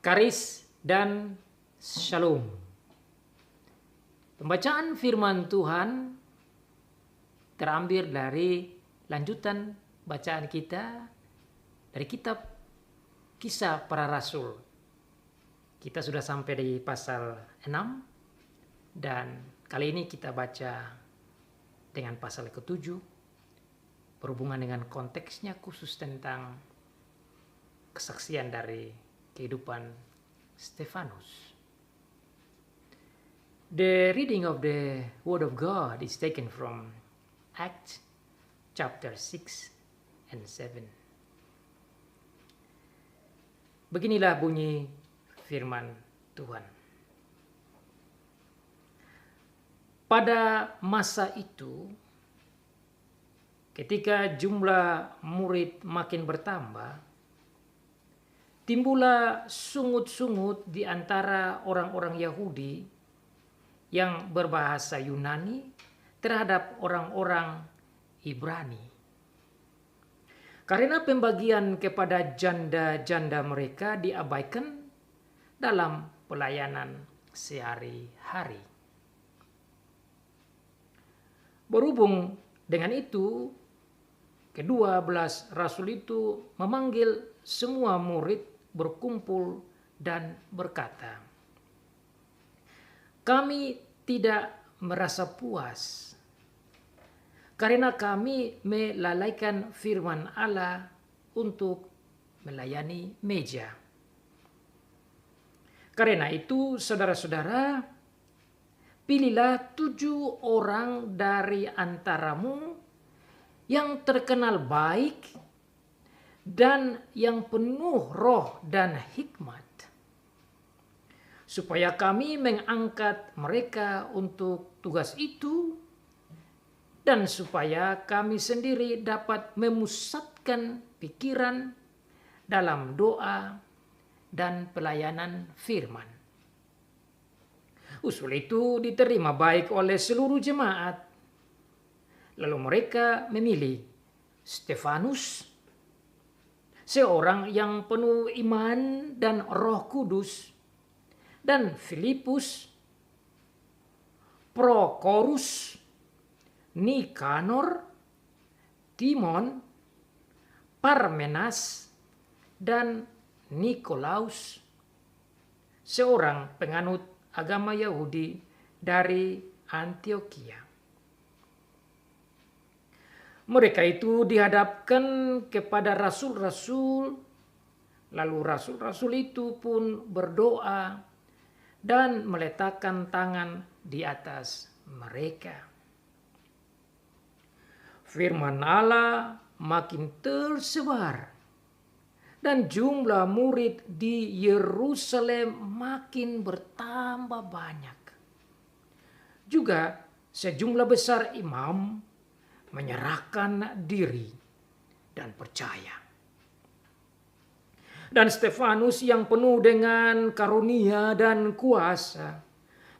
Karis dan Shalom. Pembacaan firman Tuhan terambil dari lanjutan bacaan kita dari kitab Kisah Para Rasul. Kita sudah sampai di pasal 6 dan kali ini kita baca dengan pasal ke-7 berhubungan dengan konteksnya khusus tentang kesaksian dari kehidupan Stefanus. The reading of the Word of God is taken from Acts chapter 6 and 7. Beginilah bunyi firman Tuhan. Pada masa itu, ketika jumlah murid makin bertambah, timbullah sungut-sungut di antara orang-orang Yahudi yang berbahasa Yunani terhadap orang-orang Ibrani. Karena pembagian kepada janda-janda mereka diabaikan dalam pelayanan sehari-hari. Berhubung dengan itu, ke-12 rasul itu memanggil semua murid berkumpul dan berkata, "Kami tidak merasa puas karena kami melalaikan firman Allah untuk melayani meja. Karena itu, saudara-saudara, pilihlah 7 orang dari antaramu yang terkenal baik dan yang penuh roh dan hikmat, supaya kami mengangkat mereka untuk tugas itu dan supaya kami sendiri dapat memusatkan pikiran dalam doa dan pelayanan firman." Usul itu diterima baik oleh seluruh jemaat. Lalu mereka memilih Stefanus, seorang yang penuh iman dan Roh Kudus, dan Filipus, Prokorus, Nikanor, Timon, Parmenas, dan Nikolaus, seorang penganut agama Yahudi dari Antioquia. Mereka itu dihadapkan kepada rasul-rasul, lalu rasul-rasul itu pun berdoa dan meletakkan tangan di atas mereka. Firman Allah makin tersebar dan jumlah murid di Yerusalem makin bertambah banyak. Juga sejumlah besar imam menyerahkan diri dan percaya. Dan Stefanus yang penuh dengan karunia dan kuasa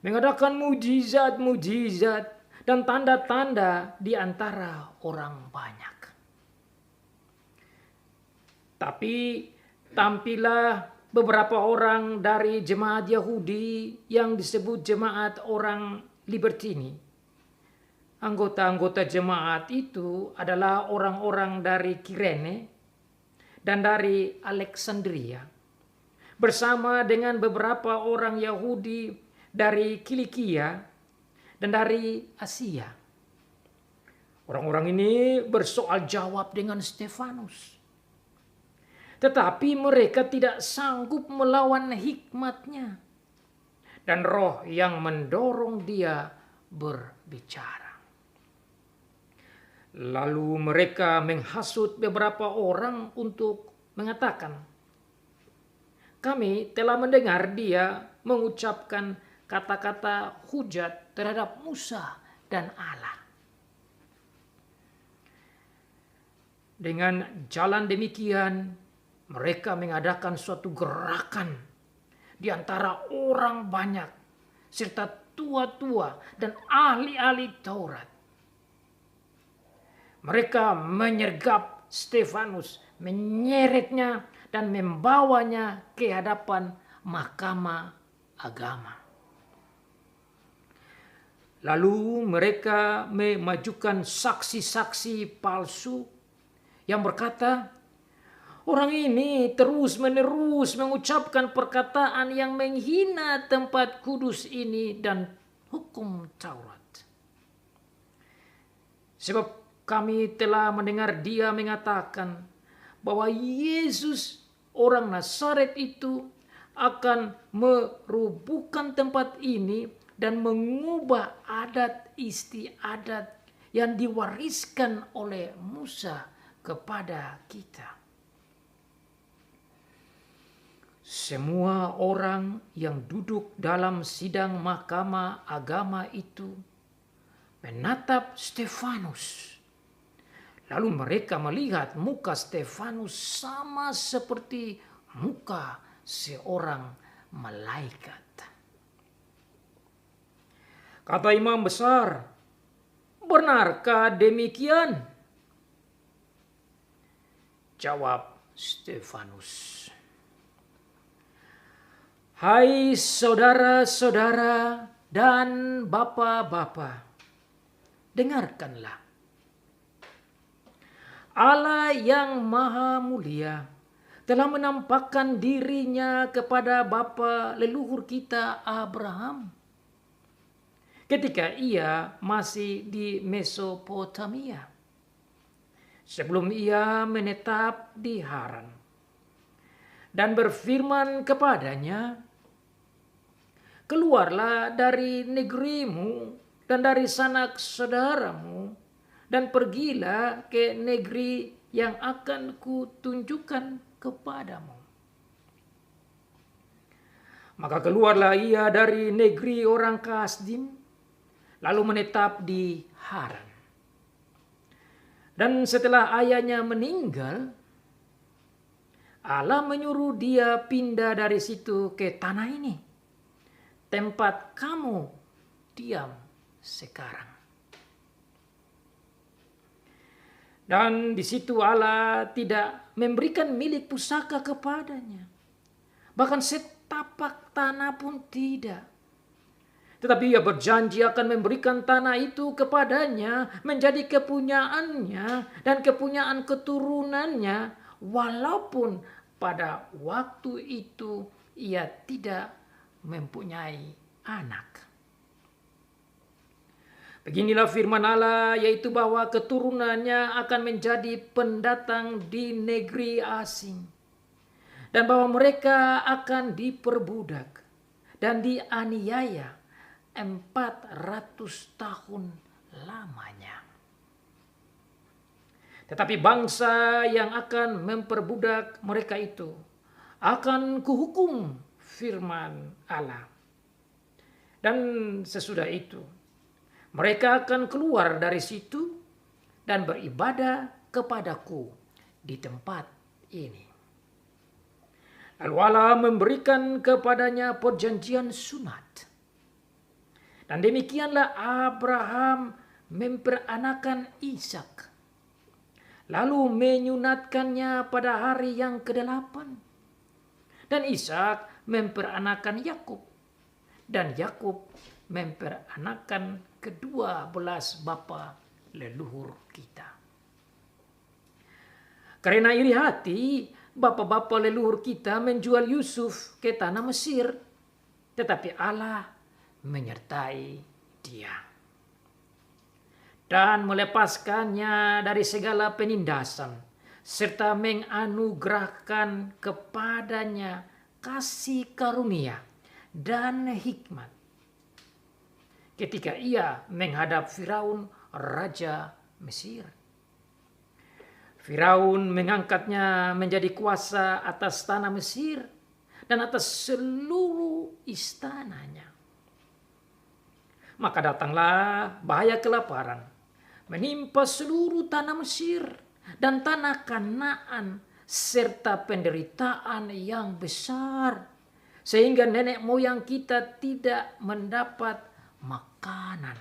mengadakan mujizat-mujizat dan tanda-tanda di antara orang banyak. Tapi tampillah beberapa orang dari jemaat Yahudi yang disebut jemaat orang Libertini. Anggota-anggota jemaat itu adalah orang-orang dari Kirene dan dari Alexandria, bersama dengan beberapa orang Yahudi dari Kilikia dan dari Asia. Orang-orang ini bersoal jawab dengan Stefanus, tetapi mereka tidak sanggup melawan hikmatnya dan roh yang mendorong dia berbicara. Lalu mereka menghasut beberapa orang untuk mengatakan, "Kami telah mendengar dia mengucapkan kata-kata hujat terhadap Musa dan Allah." Dengan jalan demikian, mereka mengadakan suatu gerakan di antara orang banyak, serta tua-tua dan ahli-ahli Taurat. Mereka menyergap Stefanus, menyeretnya dan membawanya ke hadapan mahkamah agama. Lalu mereka memajukan saksi-saksi palsu yang berkata, orang ini terus-menerus mengucapkan perkataan yang menghina tempat kudus ini dan hukum Taurat. Sebab kami telah mendengar dia mengatakan bahwa Yesus orang Nazaret itu akan merubuhkan tempat ini dan mengubah adat istiadat yang diwariskan oleh Musa kepada kita. Semua orang yang duduk dalam sidang mahkamah agama itu menatap Stefanus. Lalu mereka melihat muka Stefanus sama seperti muka seorang malaikat. Kata imam besar, benarkah demikian? Jawab Stefanus, hai saudara-saudara dan bapak-bapak, dengarkanlah. Allah yang maha mulia telah menampakkan dirinya kepada bapa leluhur kita Abraham ketika ia masih di Mesopotamia, sebelum ia menetap di Haran, dan berfirman kepadanya, keluarlah dari negerimu dan dari sanak saudaramu, dan pergilah ke negeri yang akan kutunjukkan kepadamu. Maka keluarlah ia dari negeri orang Kasdim, lalu menetap di Haran. Dan setelah ayahnya meninggal, Allah menyuruh dia pindah dari situ ke tanah ini, tempat kamu diam sekarang. Dan di situ Allah tidak memberikan milik pusaka kepadanya, bahkan setapak tanah pun tidak. Tetapi ia berjanji akan memberikan tanah itu kepadanya menjadi kepunyaannya dan kepunyaan keturunannya, walaupun pada waktu itu ia tidak mempunyai anak. Beginilah firman Allah, yaitu bahwa keturunannya akan menjadi pendatang di negeri asing, dan bahwa mereka akan diperbudak dan dianiaya 400 tahun lamanya. Tetapi bangsa yang akan memperbudak mereka itu akan kuhukum, firman Allah. Dan sesudah itu mereka akan keluar dari situ dan beribadah kepadaku di tempat ini. Lalu Allah memberikan kepadanya perjanjian sunat. Dan demikianlah Abraham memperanakan Ishak, lalu menyunatkannya pada hari yang ke-8. Dan Ishak memperanakan Yakub, dan Yakub memperanakan ke-12 bapa leluhur kita. Karena iri hati, bapa-bapa leluhur kita menjual Yusuf ke tanah Mesir, tetapi Allah menyertai dia dan melepaskannya dari segala penindasan, serta menganugerahkan kepadanya kasih karunia dan hikmat ketika ia menghadap Firaun, raja Mesir. Firaun mengangkatnya menjadi kuasa atas tanah Mesir dan atas seluruh istananya. Maka datanglah bahaya kelaparan menimpa seluruh tanah Mesir dan tanah Kanaan, serta penderitaan yang besar, sehingga nenek moyang kita tidak mendapat makanan.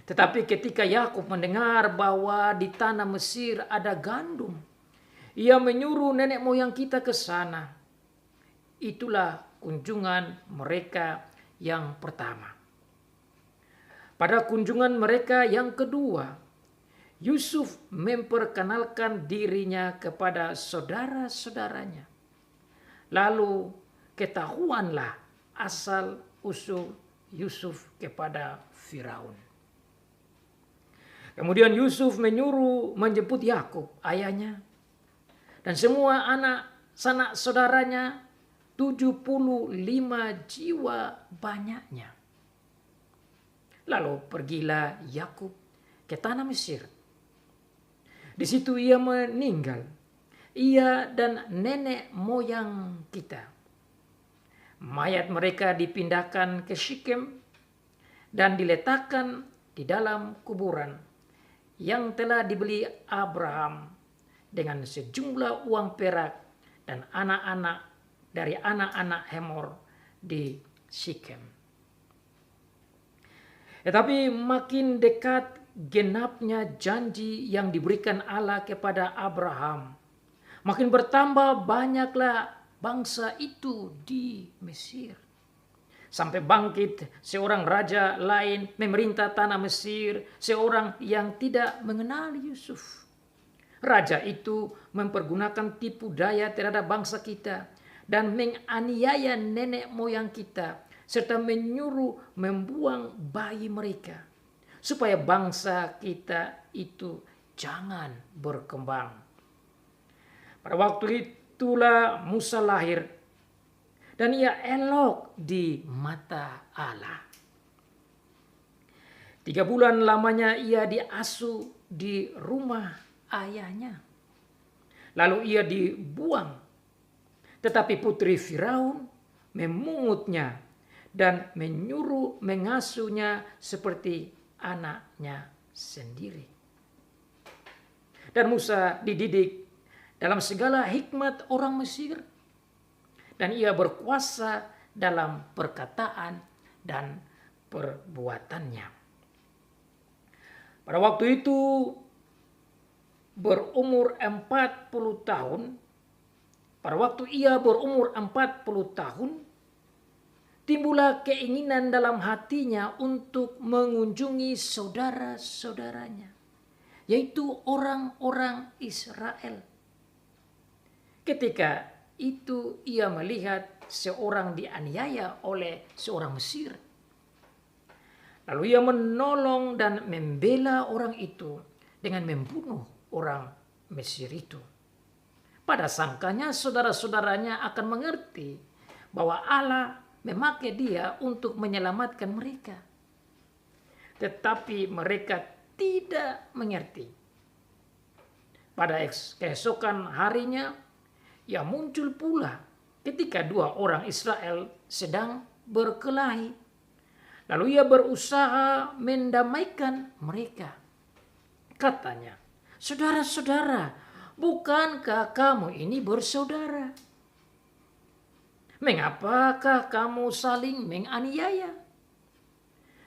Tetapi ketika Yakub mendengar bahwa di tanah Mesir ada gandum, ia menyuruh nenek moyang kita ke sana. itulah kunjungan mereka yang pertama. Pada kunjungan mereka yang kedua, Yusuf memperkenalkan dirinya kepada saudara-saudaranya. Lalu ketahuanlah asal usul Yusuf kepada Firaun. Kemudian Yusuf menyuruh menjemput Yakub, ayahnya, dan semua anak sanak saudaranya, 75 jiwa banyaknya. Lalu pergilah Yakub ke tanah Mesir. Di situ ia meninggal, ia dan nenek moyang kita. Mayat mereka dipindahkan ke Sikem dan diletakkan di dalam kuburan yang telah dibeli Abraham dengan sejumlah uang perak dan anak-anak dari anak-anak Hemor di Sikem. Tetapi makin dekat genapnya janji yang diberikan Allah kepada Abraham, makin bertambah banyaklah bangsa itu di Mesir. Sampai bangkit seorang raja lain memerintah tanah Mesir, seorang yang tidak mengenal Yusuf. Raja itu mempergunakan tipu daya terhadap bangsa kita dan menganiaya nenek moyang kita, serta menyuruh membuang bayi mereka, supaya bangsa kita itu jangan berkembang. Pada waktu itulah Musa lahir, dan ia elok di mata Allah. 3 bulan lamanya ia diasuh di rumah ayahnya. Lalu ia dibuang, tetapi putri Firaun memungutnya dan menyuruh mengasuhnya seperti anaknya sendiri. Dan Musa dididik dalam segala hikmat orang Mesir, dan ia berkuasa dalam perkataan dan perbuatannya. Pada waktu itu berumur 40 tahun, pada waktu ia berumur 40 tahun, timbullah keinginan dalam hatinya untuk mengunjungi saudara-saudaranya, yaitu orang-orang Israel. Ketika itu ia melihat seorang dianiaya oleh seorang Mesir. Lalu ia menolong dan membela orang itu dengan membunuh orang Mesir itu. Pada sangkanya saudara-saudaranya akan mengerti bahwa Allah memakai dia untuk menyelamatkan mereka. Tetapi mereka tidak mengerti. Pada keesokan harinya, ia muncul pula ketika 2 orang Israel sedang berkelahi. Lalu ia berusaha mendamaikan mereka. Katanya, "Saudara-saudara, bukankah kamu ini bersaudara? Mengapakah kamu saling menganiaya?"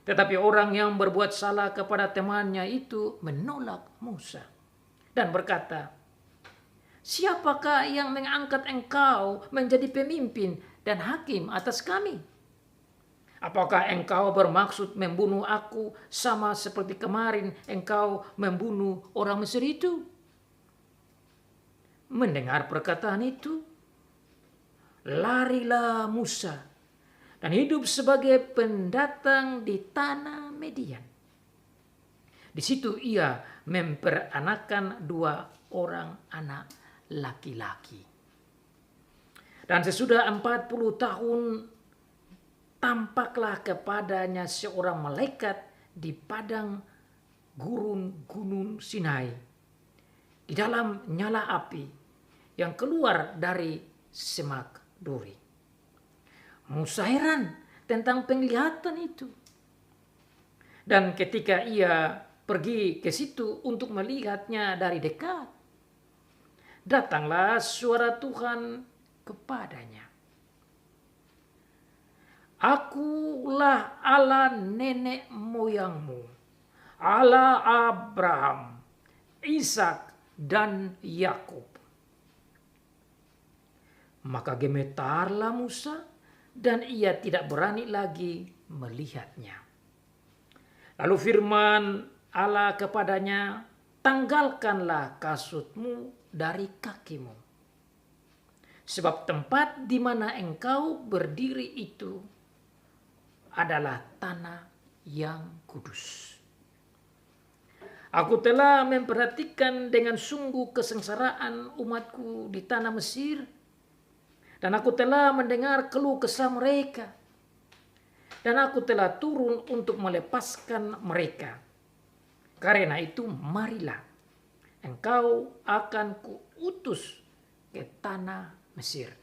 Tetapi orang yang berbuat salah kepada temannya itu menolak Musa dan berkata, "Siapakah yang mengangkat engkau menjadi pemimpin dan hakim atas kami? Apakah engkau bermaksud membunuh aku sama seperti kemarin engkau membunuh orang Mesir itu?" Mendengar perkataan itu, larilah Musa dan hidup sebagai pendatang di tanah Median. Di situ ia memperanakan 2 orang anak laki-laki. Dan sesudah 40 tahun tampaklah kepadanya seorang malaikat di padang gurun Gunung Sinai, di dalam nyala api yang keluar dari semak duri. Musa heran tentang penglihatan itu. Dan ketika ia pergi ke situ untuk melihatnya dari dekat, datanglah suara Tuhan kepadanya. "Akulah Allah nenek moyangmu, Allah Abraham, Ishak, dan Yakub." Maka gemetarlah Musa dan ia tidak berani lagi melihatnya. Lalu firman Allah kepadanya, tanggalkanlah kasutmu dari kakimu. Sebab tempat di mana engkau berdiri itu adalah tanah yang kudus. Aku telah memperhatikan dengan sungguh kesengsaraan umatku di tanah Mesir, dan aku telah mendengar keluh kesah mereka, dan aku telah turun untuk melepaskan mereka. Karena itu marilah, engkau akan kuutus ke tanah Mesir.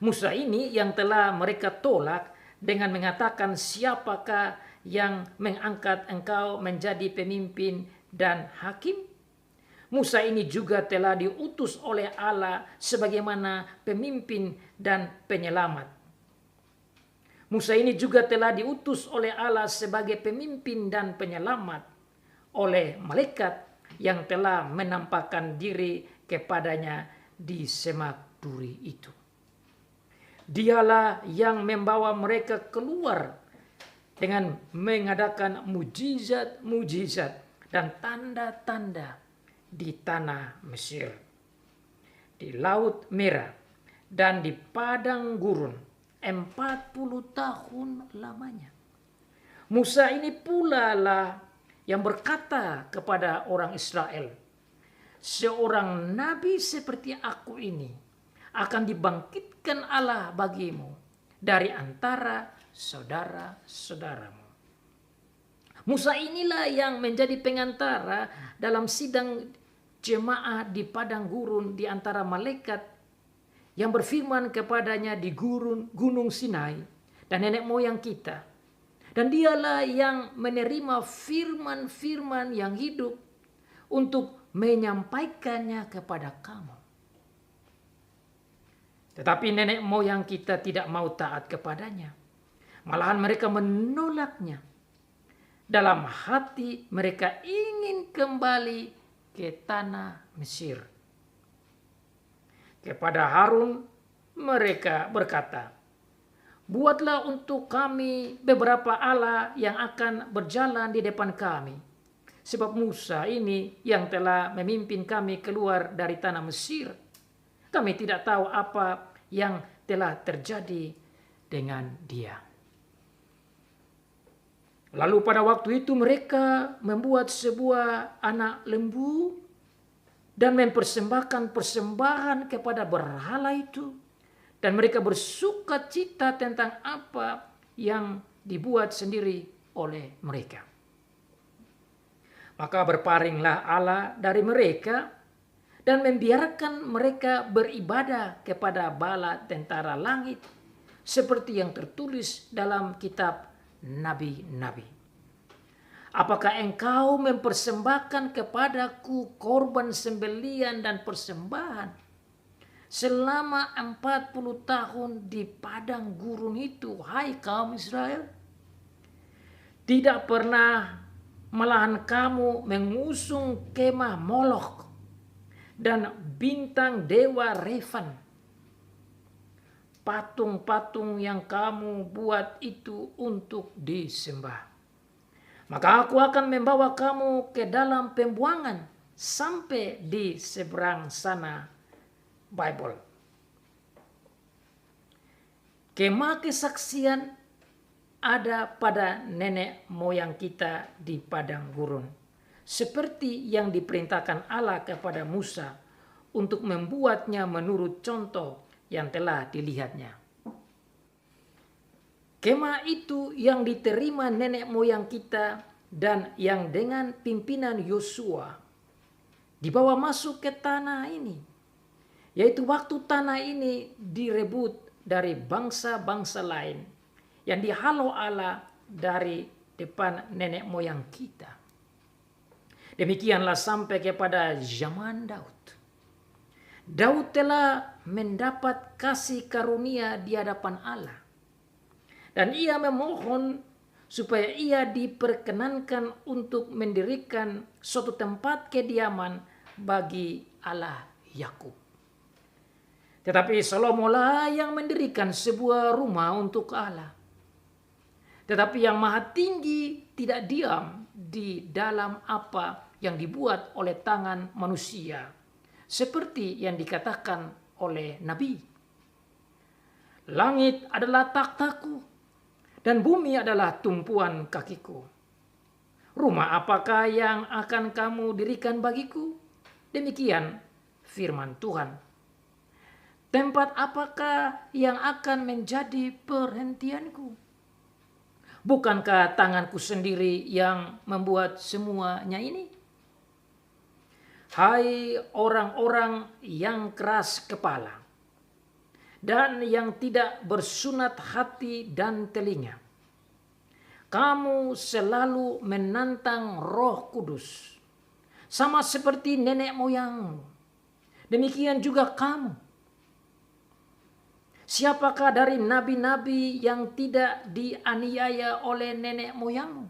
Musa ini yang telah mereka tolak dengan mengatakan, siapakah yang mengangkat engkau menjadi pemimpin dan hakim? Musa ini juga telah diutus oleh Allah sebagaimana pemimpin dan penyelamat. Musa ini juga telah diutus oleh Allah sebagai pemimpin dan penyelamat oleh malaikat yang telah menampakkan diri kepadanya di semak duri itu. Dialah yang membawa mereka keluar dengan mengadakan mujizat-mujizat dan tanda-tanda di tanah Mesir, di Laut Merah, dan di padang gurun 40 tahun lamanya. Musa ini pula lah yang berkata kepada orang Israel, seorang nabi seperti aku ini akan dibangkitkan Allah bagimu dari antara saudara-saudaramu. Musa inilah yang menjadi pengantara dalam sidang jemaah di padang gurun di antara malaikat yang berfirman kepadanya di gunung Sinai dan nenek moyang kita. Dan dialah yang menerima firman-firman yang hidup untuk menyampaikannya kepada kamu. Tetapi nenek moyang kita tidak mau taat kepadanya. Malahan mereka menolaknya. Dalam hati mereka ingin kembali ke tanah Mesir. Kepada Harun mereka berkata, buatlah untuk kami beberapa Allah yang akan berjalan di depan kami. Sebab Musa ini yang telah memimpin kami keluar dari tanah Mesir. Kami tidak tahu apa yang telah terjadi dengan dia. Lalu pada waktu itu mereka membuat sebuah anak lembu dan mempersembahkan persembahan kepada berhala itu. Dan mereka bersuka cita tentang apa yang dibuat sendiri oleh mereka. Maka berparinglah Allah dari mereka dan membiarkan mereka beribadah kepada bala tentara langit seperti yang tertulis dalam kitab nabi-nabi. Apakah engkau mempersembahkan kepadaku korban sembelian dan persembahan selama 40 tahun di padang gurun itu, hai kaum Israel? Tidak pernah, malahan kamu mengusung kemah Molok dan bintang dewa Refan. Patung-patung yang kamu buat itu untuk disembah. Maka aku akan membawa kamu ke dalam pembuangan sampai di seberang sana Bible. Kemah kesaksian ada pada nenek moyang kita di padang gurun, seperti yang diperintahkan Allah kepada Musa untuk membuatnya menurut contoh yang telah dilihatnya. Kemah itu yang diterima nenek moyang kita dan yang dengan pimpinan Yosua dibawa masuk ke tanah ini, yaitu waktu tanah ini direbut dari bangsa-bangsa lain yang dihalau Allah dari depan nenek moyang kita. Demikianlah sampai kepada zaman Daud. Daud telah mendapat kasih karunia di hadapan Allah. Dan ia memohon supaya ia diperkenankan untuk mendirikan suatu tempat kediaman bagi Allah Yakub. Tetapi Salomo lah yang mendirikan sebuah rumah untuk Allah. Tetapi yang Maha Tinggi tidak diam di dalam apa yang dibuat oleh tangan manusia, seperti yang dikatakan oleh Nabi. Langit adalah takhtaku, dan bumi adalah tumpuan kakiku. Rumah apakah yang akan kamu dirikan bagiku? Demikian firman Tuhan. Tempat apakah yang akan menjadi perhentianku? Bukankah tanganku sendiri yang membuat semuanya ini? Hai orang-orang yang keras kepala dan yang tidak bersunat hati dan telinga, kamu selalu menantang Roh Kudus, sama seperti nenek moyangmu. Demikian juga kamu. Siapakah dari nabi-nabi yang tidak dianiaya oleh nenek moyangmu?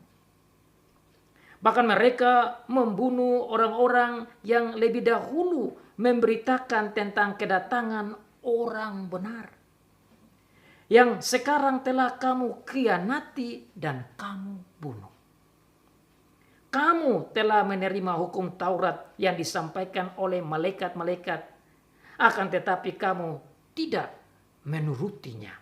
Bahkan mereka membunuh orang-orang yang lebih dahulu memberitakan tentang kedatangan orang benar, yang sekarang telah kamu khianati dan kamu bunuh. Kamu telah menerima hukum Taurat yang disampaikan oleh malaikat-malaikat, akan tetapi kamu tidak menurutinya.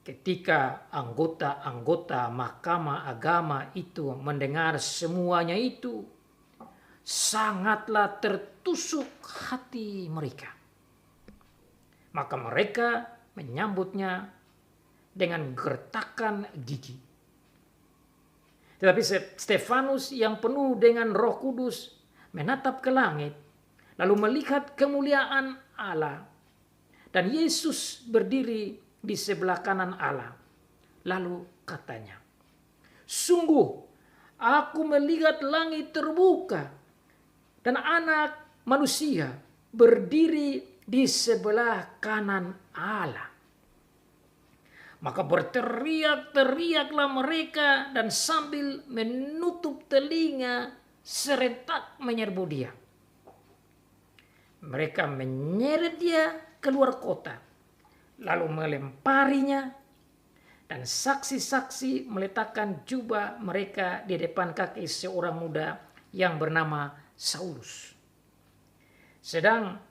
Ketika anggota-anggota mahkamah agama itu mendengar semuanya itu, sangatlah tertusuk hati mereka. Maka mereka menyambutnya dengan gertakan gigi. Tetapi Stefanus yang penuh dengan Roh Kudus menatap ke langit, lalu melihat kemuliaan Allah dan Yesus berdiri di sebelah kanan Allah. Lalu katanya, sungguh aku melihat langit terbuka dan Anak Manusia berdiri di sebelah kanan Allah. Maka berteriak-teriaklah mereka dan sambil menutup telinga serentak menyerbu dia. Mereka menyeret dia keluar kota, lalu melemparinya, dan saksi-saksi meletakkan jubah mereka di depan kaki seorang muda yang bernama Saulus. Sedang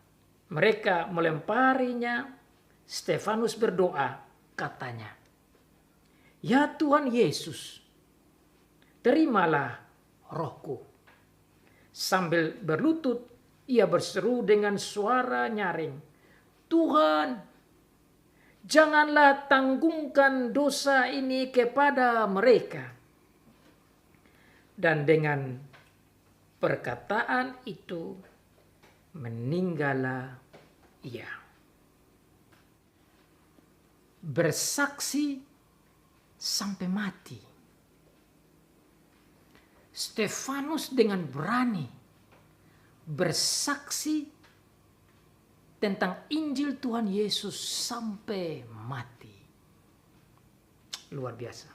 mereka melemparinya, Stefanus berdoa, katanya, "Ya Tuhan Yesus, terimalah rohku." Sambil berlutut, ia berseru dengan suara nyaring, "Tuhan, janganlah tanggungkan dosa ini kepada mereka." Dan dengan perkataan itu meninggallah ia. Bersaksi sampai mati. Stefanus dengan berani bersaksi tentang Injil Tuhan Yesus sampai mati. Luar biasa.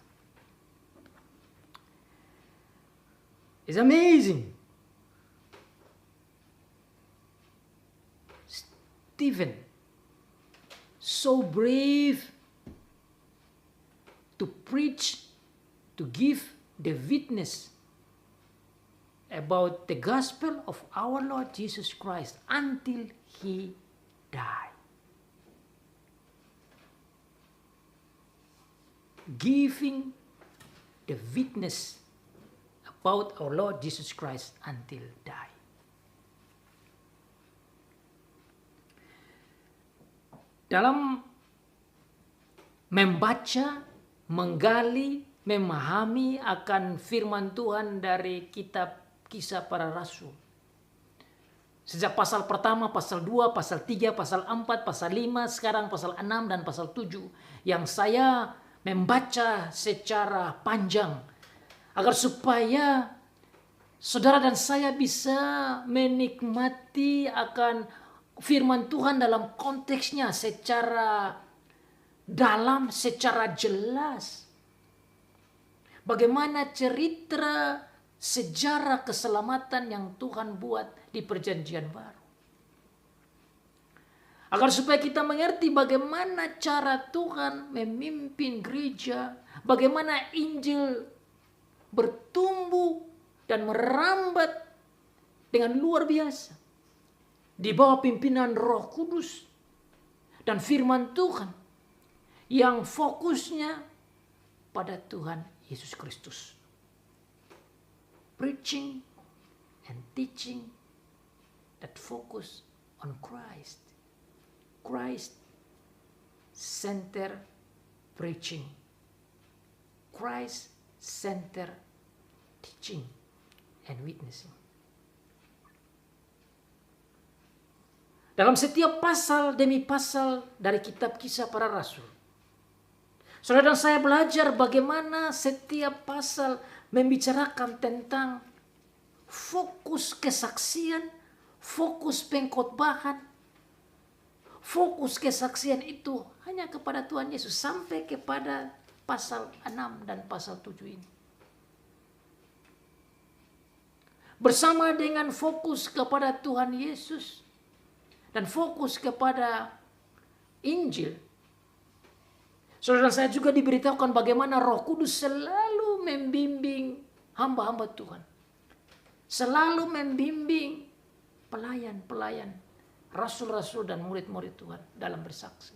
It's amazing. Stephen, so brave to preach, to give the witness about the gospel of our Lord Jesus Christ until he died. Giving the witness about our Lord Jesus Christ until die. Dalam membaca, menggali, memahami akan firman Tuhan dari kitab Kisah Para Rasul. Sejak pasal pertama, pasal 2, pasal 3, pasal 4, pasal 5, sekarang pasal 6 dan pasal 7. Yang saya membaca secara panjang. Agar supaya saudara dan saya bisa menikmati akan firman Tuhan dalam konteksnya secara dalam, secara jelas. Bagaimana cerita sejarah keselamatan yang Tuhan buat di Perjanjian Baru. Agar supaya kita mengerti bagaimana cara Tuhan memimpin gereja, bagaimana Injil bertumbuh dan merambat dengan luar biasa di bawah pimpinan Roh Kudus dan firman Tuhan yang fokusnya pada Tuhan Yesus Kristus. Preaching and teaching that focus on Christ. Christ-centered preaching. Christ-centered teaching and witnessing. Dalam setiap pasal demi pasal dari kitab Kisah Para Rasul, saudara dan saya belajar bagaimana setiap pasal membicarakan tentang fokus kesaksian, fokus pengkhotbahan. Fokus kesaksian itu hanya kepada Tuhan Yesus sampai kepada pasal 6 dan pasal 7 ini. Bersama dengan fokus kepada Tuhan Yesus dan fokus kepada Injil, saudara saya juga diberitahukan bagaimana Roh Kudus selalu membimbing hamba-hamba Tuhan. Selalu membimbing pelayan-pelayan, rasul-rasul dan murid-murid Tuhan dalam bersaksi.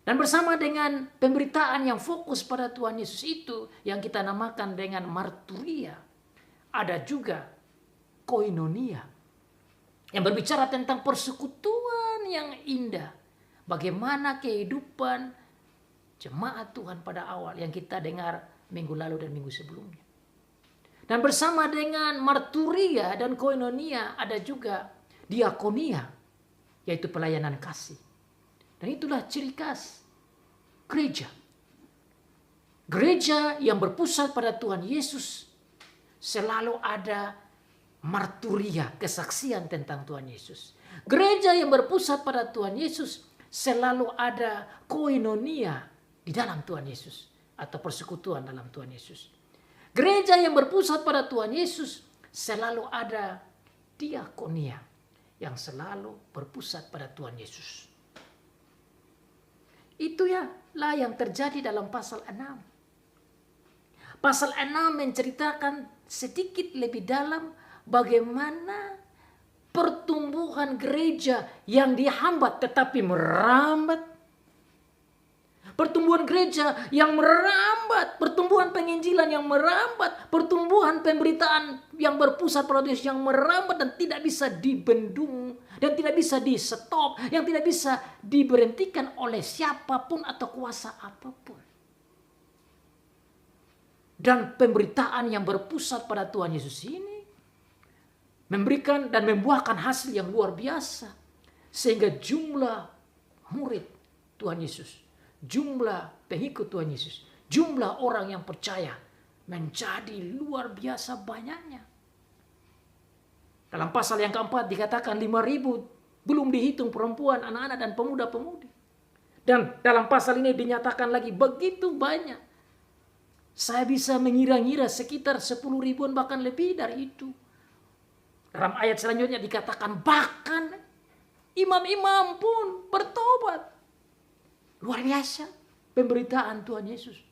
Dan bersama dengan pemberitaan yang fokus pada Tuhan Yesus itu, yang kita namakan dengan marturia, ada juga koinonia, yang berbicara tentang persekutuan yang indah. Bagaimana kehidupan jemaat Tuhan pada awal yang kita dengar minggu lalu dan minggu sebelumnya. Dan bersama dengan marturia dan koinonia ada juga diakonia, yaitu pelayanan kasih. Dan itulah ciri khas gereja. Gereja yang berpusat pada Tuhan Yesus selalu ada marturia, kesaksian tentang Tuhan Yesus. Gereja yang berpusat pada Tuhan Yesus selalu ada koinonia di dalam Tuhan Yesus atau persekutuan dalam Tuhan Yesus. Gereja yang berpusat pada Tuhan Yesus selalu ada diakonia yang selalu berpusat pada Tuhan Yesus. Itu ya lah yang terjadi dalam pasal 6. Pasal 6 menceritakan sedikit lebih dalam bagaimana pertumbuhan gereja yang dihambat tetapi merambat. Pertumbuhan gereja yang merambat, pertumbuhan penginjilan yang merambat, pertumbuhan pemberitaan yang berpusat pada Yesus yang merambat dan tidak bisa dibendung dan tidak bisa di-stop, yang tidak bisa diberhentikan oleh siapapun atau kuasa apapun. Dan pemberitaan yang berpusat pada Tuhan Yesus ini memberikan dan membuahkan hasil yang luar biasa, sehingga jumlah murid Tuhan Yesus, jumlah pengikut Tuhan Yesus, jumlah orang yang percaya menjadi luar biasa banyaknya. Dalam pasal yang keempat dikatakan 5.000 belum dihitung perempuan, anak-anak dan pemuda-pemudi. Dan dalam pasal ini dinyatakan lagi begitu banyak. Saya bisa mengira-ngira sekitar 10.000-an bahkan lebih dari itu. Dalam ayat selanjutnya dikatakan bahkan imam-imam pun bertobat. Luar biasa pemberitaan Tuhan Yesus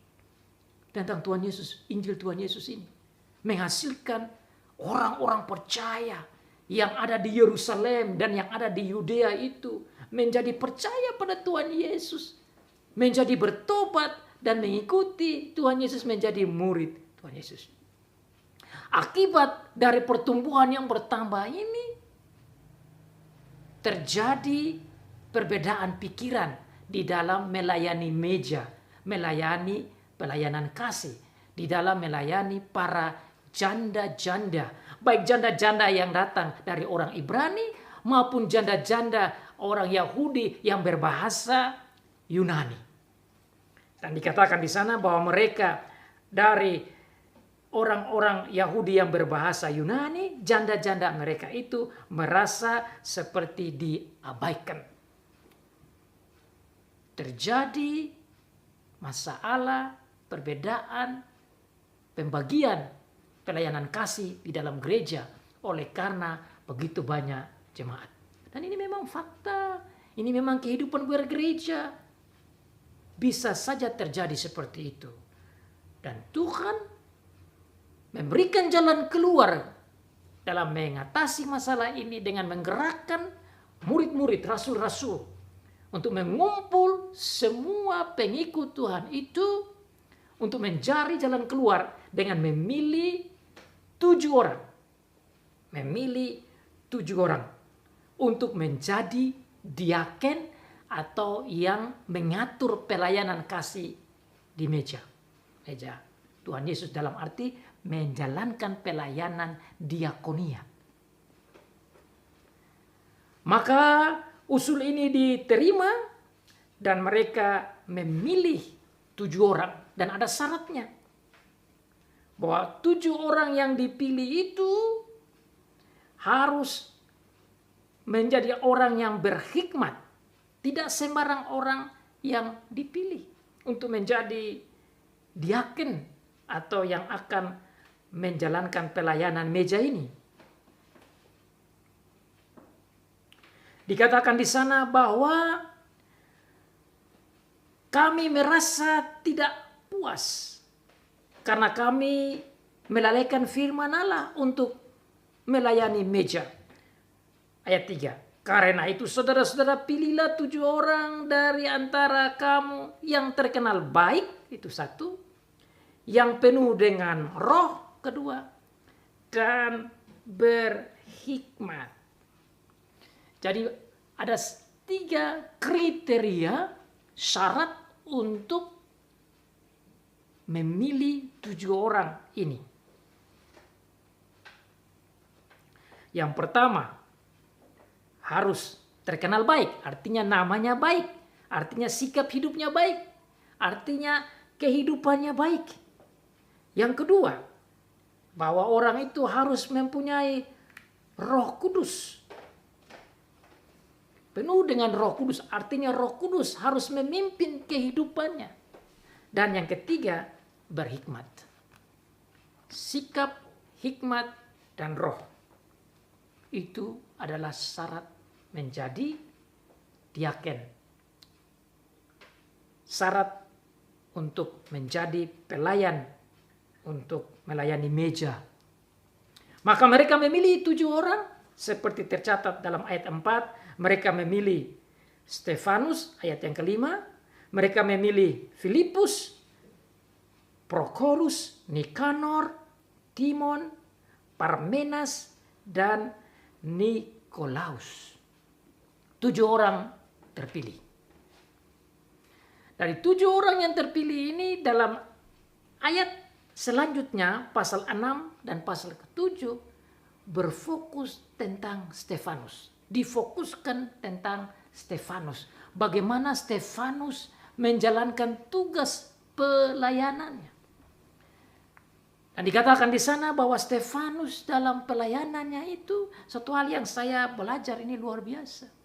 tentang Tuhan Yesus, Injil Tuhan Yesus ini menghasilkan orang-orang percaya yang ada di Yerusalem dan yang ada di Yudea itu menjadi percaya pada Tuhan Yesus, menjadi bertobat dan mengikuti Tuhan Yesus, menjadi murid Tuhan Yesus. Akibat dari pertumbuhan yang bertambah ini terjadi perbedaan pikiran di dalam melayani meja, melayani pelayanan kasih, di dalam melayani para janda-janda, baik janda-janda yang datang dari orang Ibrani maupun janda-janda orang Yahudi yang berbahasa Yunani. Dan dikatakan di sana bahwa mereka dari orang-orang Yahudi yang berbahasa Yunani, janda-janda mereka itu merasa seperti diabaikan. Terjadi masalah, perbedaan, pembagian pelayanan kasih di dalam gereja oleh karena begitu banyak jemaat. Dan ini memang fakta, ini memang kehidupan bergereja. Bisa saja terjadi seperti itu. Dan Tuhan memberikan jalan keluar dalam mengatasi masalah ini dengan menggerakkan murid-murid, rasul-rasul untuk mengumpul semua pengikut Tuhan itu untuk mencari jalan keluar dengan memilih 7 orang. Memilih 7 orang untuk menjadi diaken atau yang mengatur pelayanan kasih di meja. Tuhan Yesus dalam arti menjalankan pelayanan diakonia. Maka usul ini diterima dan mereka memilih 7 orang. Dan ada syaratnya. Bahwa 7 orang yang dipilih itu harus menjadi orang yang berhikmat. Tidak sembarang orang yang dipilih untuk menjadi diaken atau yang akan menjalankan pelayanan meja ini. Dikatakan di sana bahwa kami merasa tidak puas karena kami melalaikan firman Allah untuk melayani meja. Ayat 3. Karena itu saudara-saudara, pilihlah 7 orang dari antara kamu yang terkenal baik, itu 1, yang penuh dengan roh, 2, dan berhikmat. Jadi ada 3 kriteria syarat untuk memilih 7 orang ini. Yang pertama, harus terkenal baik, artinya namanya baik, artinya sikap hidupnya baik, artinya kehidupannya baik. Yang kedua, bahwa orang itu harus mempunyai Roh Kudus. Penuh dengan Roh Kudus, artinya Roh Kudus harus memimpin kehidupannya. Dan yang ketiga, berhikmat. Sikap, hikmat, dan roh. Itu adalah syarat menjadi diaken. Syarat untuk menjadi pelayan, untuk melayani meja. Maka mereka memilih 7 orang, seperti tercatat dalam ayat 4. Mereka memilih Stefanus, ayat yang kelima. Mereka memilih Filipus, Prokorus, Nikanor, Timon, Parmenas, dan Nikolaus. 7 orang terpilih. Dari 7 orang yang terpilih ini dalam ayat selanjutnya, pasal 6 dan pasal ke-7, berfokus tentang Stefanus. Difokuskan tentang Stefanus. Bagaimana Stefanus menjalankan tugas pelayanannya. Dan dikatakan di sana bahwa Stefanus dalam pelayanannya itu, satu hal yang saya belajar ini luar biasa.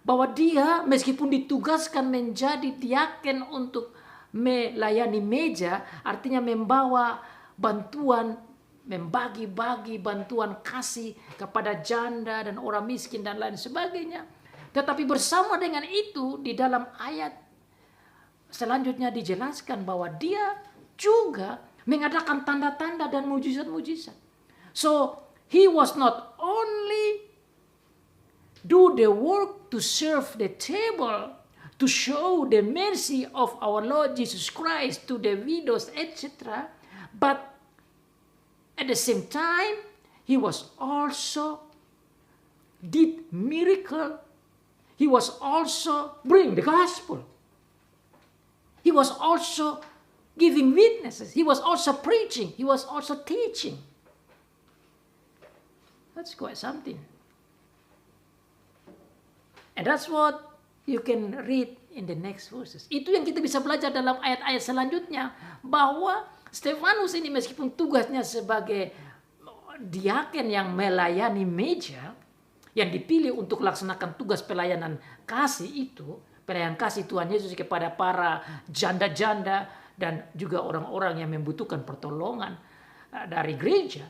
Bahwa dia meskipun ditugaskan menjadi diaken untuk melayani meja, artinya membawa bantuan, membagi-bagi bantuan kasih kepada janda dan orang miskin dan lain sebagainya. Tetapi bersama dengan itu di dalam ayat selanjutnya dijelaskan bahwa dia juga mengadakan tanda-tanda dan mujizat-mujizat. So he was not only do the work to serve the table, to show the mercy of our Lord Jesus Christ to the widows, etc. But at the same time, he was also did miracle. He was also bring the gospel. He was also giving witnesses. He was also preaching. He was also teaching. That's quite something. And that's what you can read in the next verses. Itu yang kita bisa belajar dalam ayat-ayat selanjutnya. Bahwa Stefanus ini meskipun tugasnya sebagai diaken yang melayani meja, yang dipilih untuk melaksanakan tugas pelayanan kasih itu, pelayanan kasih Tuhan Yesus kepada para janda-janda dan juga orang-orang yang membutuhkan pertolongan dari gereja.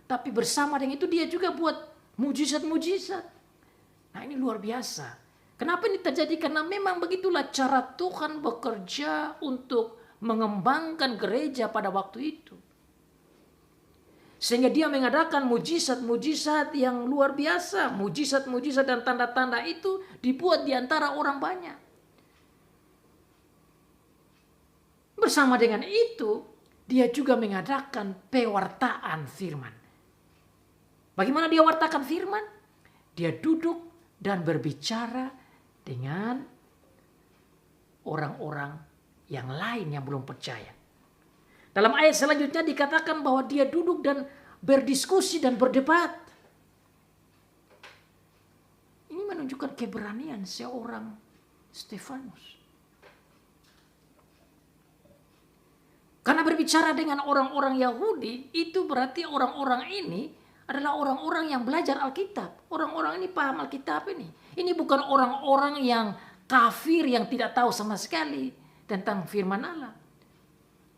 Tapi bersama dengan itu dia juga buat mujizat-mujizat. Nah, ini luar biasa. Kenapa ini terjadi? Karena memang begitulah cara Tuhan bekerja untuk mengembangkan gereja pada waktu itu. Sehingga dia mengadakan mujizat-mujizat yang luar biasa. Mujizat-mujizat dan tanda-tanda itu dibuat di antara orang banyak. Bersama dengan itu, dia juga mengadakan pewartaan firman. Bagaimana dia wartakan firman? Dia duduk dan berbicara dengan orang-orang yang lain yang belum percaya. Dalam ayat selanjutnya dikatakan bahwa dia duduk dan berdiskusi dan berdebat. Ini menunjukkan keberanian seorang Stefanus. Karena berbicara dengan orang-orang Yahudi, itu berarti orang-orang ini adalah orang-orang yang belajar Alkitab. Orang-orang ini paham Alkitab ini. Ini bukan orang-orang yang kafir yang tidak tahu sama sekali tentang firman Allah.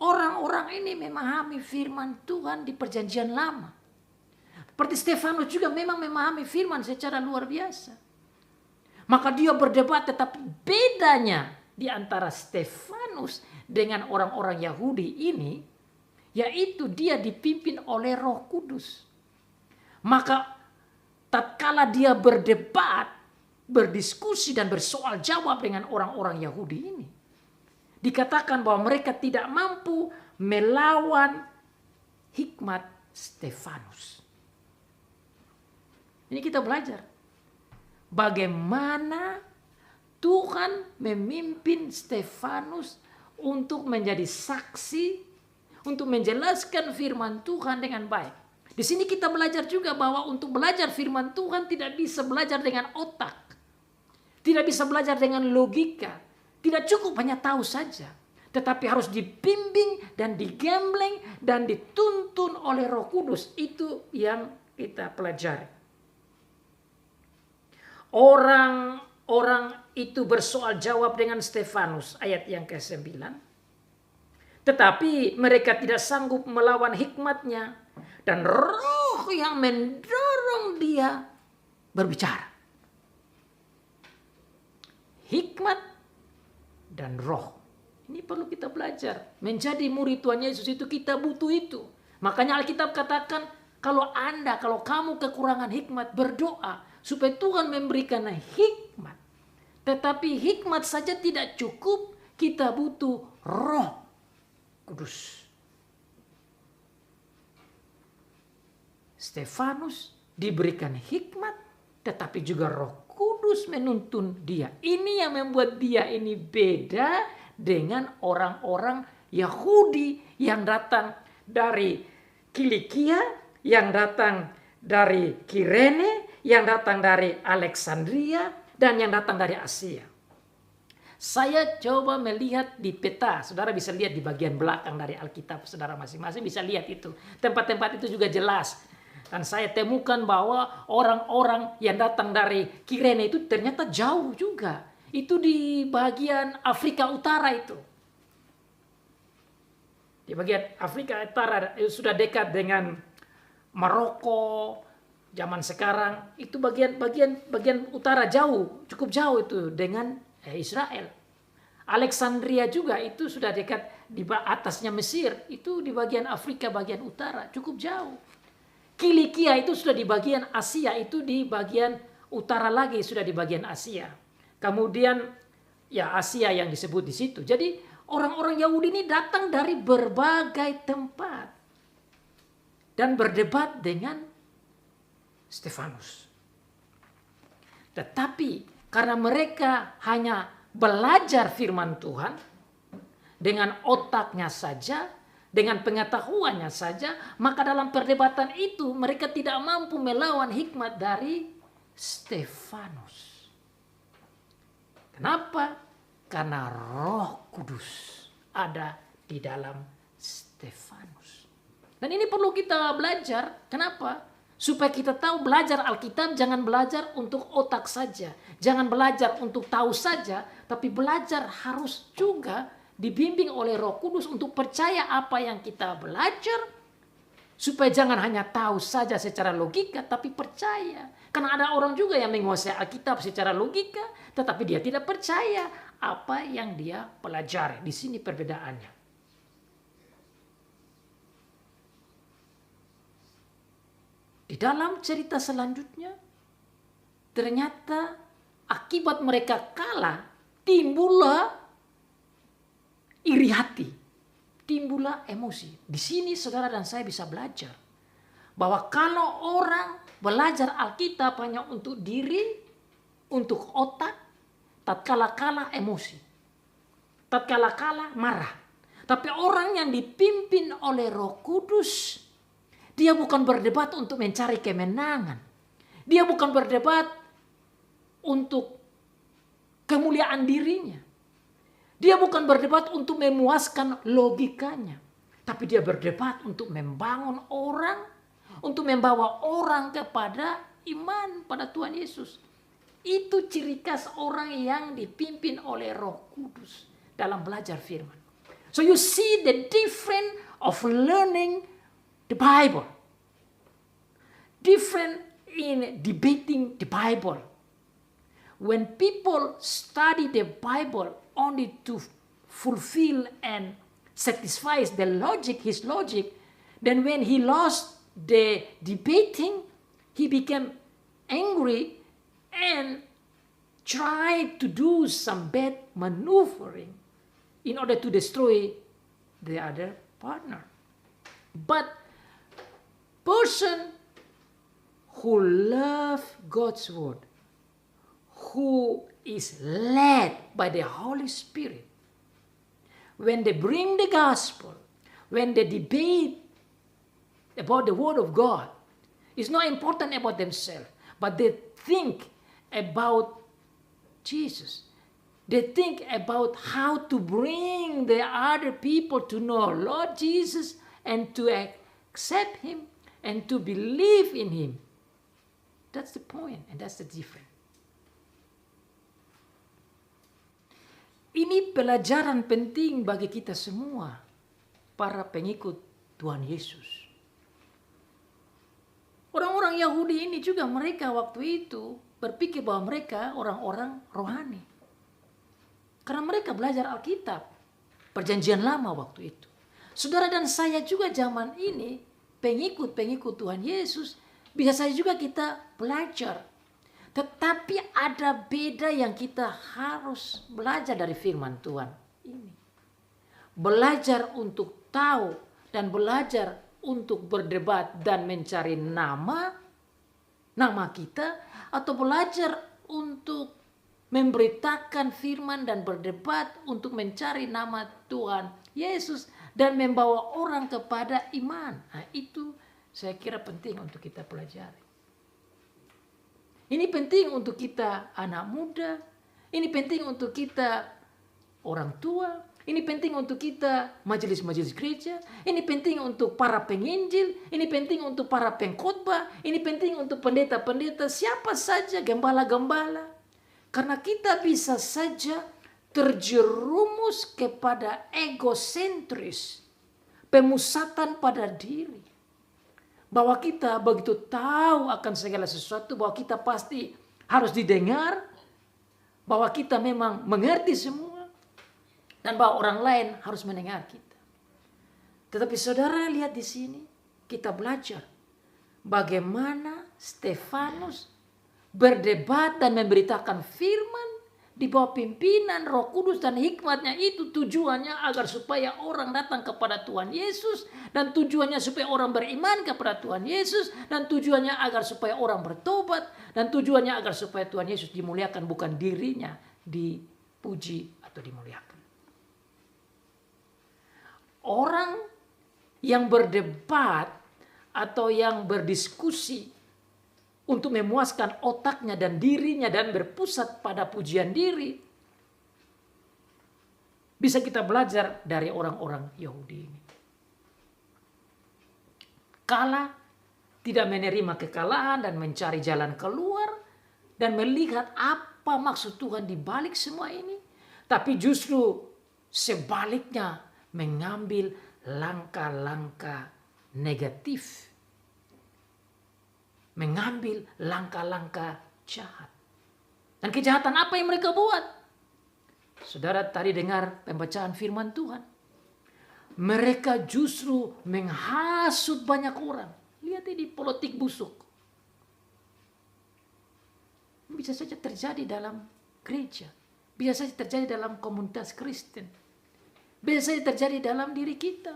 Orang-orang ini memahami firman Tuhan di perjanjian lama. Seperti Stefanus juga memang memahami firman secara luar biasa. Maka dia berdebat, tetapi bedanya di antara Stefanus dengan orang-orang Yahudi ini, yaitu dia dipimpin oleh Roh Kudus. Maka tatkala dia berdebat, berdiskusi dan bersoal jawab dengan orang-orang Yahudi ini, dikatakan bahwa mereka tidak mampu melawan hikmat Stefanus. Ini kita belajar bagaimana Tuhan memimpin Stefanus untuk menjadi saksi, untuk menjelaskan firman Tuhan dengan baik. Di sini kita belajar juga bahwa untuk belajar firman Tuhan tidak bisa belajar dengan otak. Tidak bisa belajar dengan logika. Tidak cukup hanya tahu saja. Tetapi harus dibimbing dan digembleng dan dituntun oleh Roh Kudus. Itu yang kita pelajari. Orang itu bersoal jawab dengan Stefanus. Ayat yang ke-9. Tetapi mereka tidak sanggup melawan hikmatnya. Dan roh yang mendorong dia berbicara. Hikmat dan roh. Ini perlu kita belajar. Menjadi murid Tuhan Yesus itu kita butuh itu. Makanya Alkitab katakan, kalau kamu kekurangan hikmat, berdoa supaya Tuhan memberikan hikmat. Tetapi hikmat saja tidak cukup, kita butuh Roh Kudus. Stefanus diberikan hikmat, tetapi juga Roh Kudus menuntun dia. Ini yang membuat dia ini beda dengan orang-orang Yahudi yang datang dari Kilikia, yang datang dari Kirene, yang datang dari Alexandria, dan yang datang dari Asia. Saya coba melihat di peta, saudara bisa lihat di bagian belakang dari Alkitab, saudara masing-masing bisa lihat itu. Tempat-tempat itu juga jelas. Dan saya temukan bahwa orang-orang yang datang dari Kirene itu ternyata jauh juga. Itu di bagian Afrika Utara itu. Di bagian Afrika Utara sudah dekat dengan Maroko. Zaman sekarang itu bagian utara jauh, cukup jauh itu dengan Israel. Alexandria juga itu sudah dekat di atasnya Mesir. Itu di bagian Afrika bagian utara, cukup jauh. Kilikia itu sudah di bagian Asia, itu di bagian utara lagi sudah di bagian Asia. Kemudian ya Asia yang disebut di situ. Jadi orang-orang Yahudi ini datang dari berbagai tempat dan berdebat dengan Stefanus. Tetapi karena mereka hanya belajar firman Tuhan dengan otaknya saja, dengan pengetahuannya saja, maka dalam perdebatan itu mereka tidak mampu melawan hikmat dari Stefanus. Kenapa? Karena Roh Kudus ada di dalam Stefanus. Dan ini perlu kita belajar. Kenapa? Supaya kita tahu belajar Alkitab jangan belajar untuk otak saja. Jangan belajar untuk tahu saja, tapi belajar harus juga dibimbing oleh Roh Kudus untuk percaya apa yang kita belajar Supaya jangan hanya tahu saja secara logika, tapi percaya. Karena ada orang juga yang menguasai Alkitab secara logika, tetapi dia tidak percaya apa yang dia pelajari. Di sini perbedaannya. Di dalam cerita selanjutnya, ternyata akibat mereka kalah, timbullah iri hati. Timbullah emosi. Di sini saudara dan saya bisa belajar bahwa kalau orang belajar Alkitab hanya untuk diri, untuk otak, tatkala kalah emosi, tatkala kalah marah. Tapi orang yang dipimpin oleh Roh Kudus, dia bukan berdebat untuk mencari kemenangan. Dia bukan berdebat untuk kemuliaan dirinya. Dia bukan berdebat untuk memuaskan logikanya. Tapi dia berdebat untuk membangun orang. Untuk membawa orang kepada iman pada Tuhan Yesus. Itu ciri khas orang yang dipimpin oleh Roh Kudus dalam belajar firman. So you see the difference of learning the Bible. Different in debating the Bible. When people study the Bible only to fulfill and satisfy the logic, his logic, then when he lost the debating, he became angry and tried to do some bad maneuvering in order to destroy the other partner. But person who love God's word, who is led by the Holy Spirit, when they bring the gospel, when they debate about the word of God, it's not important about themselves, but they think about Jesus. They think about how to bring the other people to know Lord Jesus and to accept him and to believe in him. That's the point and that's the difference. Ini pelajaran penting bagi kita semua, para pengikut Tuhan Yesus. Orang-orang Yahudi ini juga mereka waktu itu berpikir bahwa mereka orang-orang rohani. Karena mereka belajar Alkitab, perjanjian lama waktu itu. Saudara dan saya juga zaman ini, pengikut-pengikut Tuhan Yesus, bisa saja juga kita belajar. Tetapi ada beda yang kita harus belajar dari firman Tuhan ini. Belajar untuk tahu dan belajar untuk berdebat dan mencari nama kita, atau belajar untuk memberitakan firman dan berdebat untuk mencari nama Tuhan Yesus dan membawa orang kepada iman. Nah, itu saya kira penting untuk kita pelajari. Ini penting untuk kita anak muda, ini penting untuk kita orang tua, ini penting untuk kita majelis-majelis gereja, ini penting untuk para penginjil, ini penting untuk para pengkhotbah, ini penting untuk pendeta-pendeta, siapa saja, gembala-gembala. Karena kita bisa saja terjerumus kepada egosentris, pemusatan pada diri. Bahwa kita begitu tahu akan segala sesuatu, bahwa kita pasti harus didengar, bahwa kita memang mengerti semua, dan bahwa orang lain harus mendengar kita. Tetapi saudara lihat di sini, kita belajar bagaimana Stefanus berdebat dan memberitakan firman di bawah pimpinan Roh Kudus, dan hikmatnya itu tujuannya agar supaya orang datang kepada Tuhan Yesus, dan tujuannya supaya orang beriman kepada Tuhan Yesus, dan tujuannya agar supaya orang bertobat, dan tujuannya agar supaya Tuhan Yesus dimuliakan, bukan dirinya dipuji atau dimuliakan. Orang yang berdebat atau yang berdiskusi untuk memuaskan otaknya dan dirinya dan berpusat pada pujian diri, bisa kita belajar dari orang-orang Yahudi ini. Kalah, tidak menerima kekalahan dan mencari jalan keluar dan melihat apa maksud Tuhan di balik semua ini, tapi justru sebaliknya mengambil langkah-langkah negatif. Mengambil langkah-langkah jahat. Dan kejahatan apa yang mereka buat? Saudara tadi dengar pembacaan firman Tuhan. Mereka justru menghasut banyak orang. Lihat ini politik busuk. Bisa saja terjadi dalam gereja. Bisa saja terjadi dalam komunitas Kristen. Bisa saja terjadi dalam diri kita.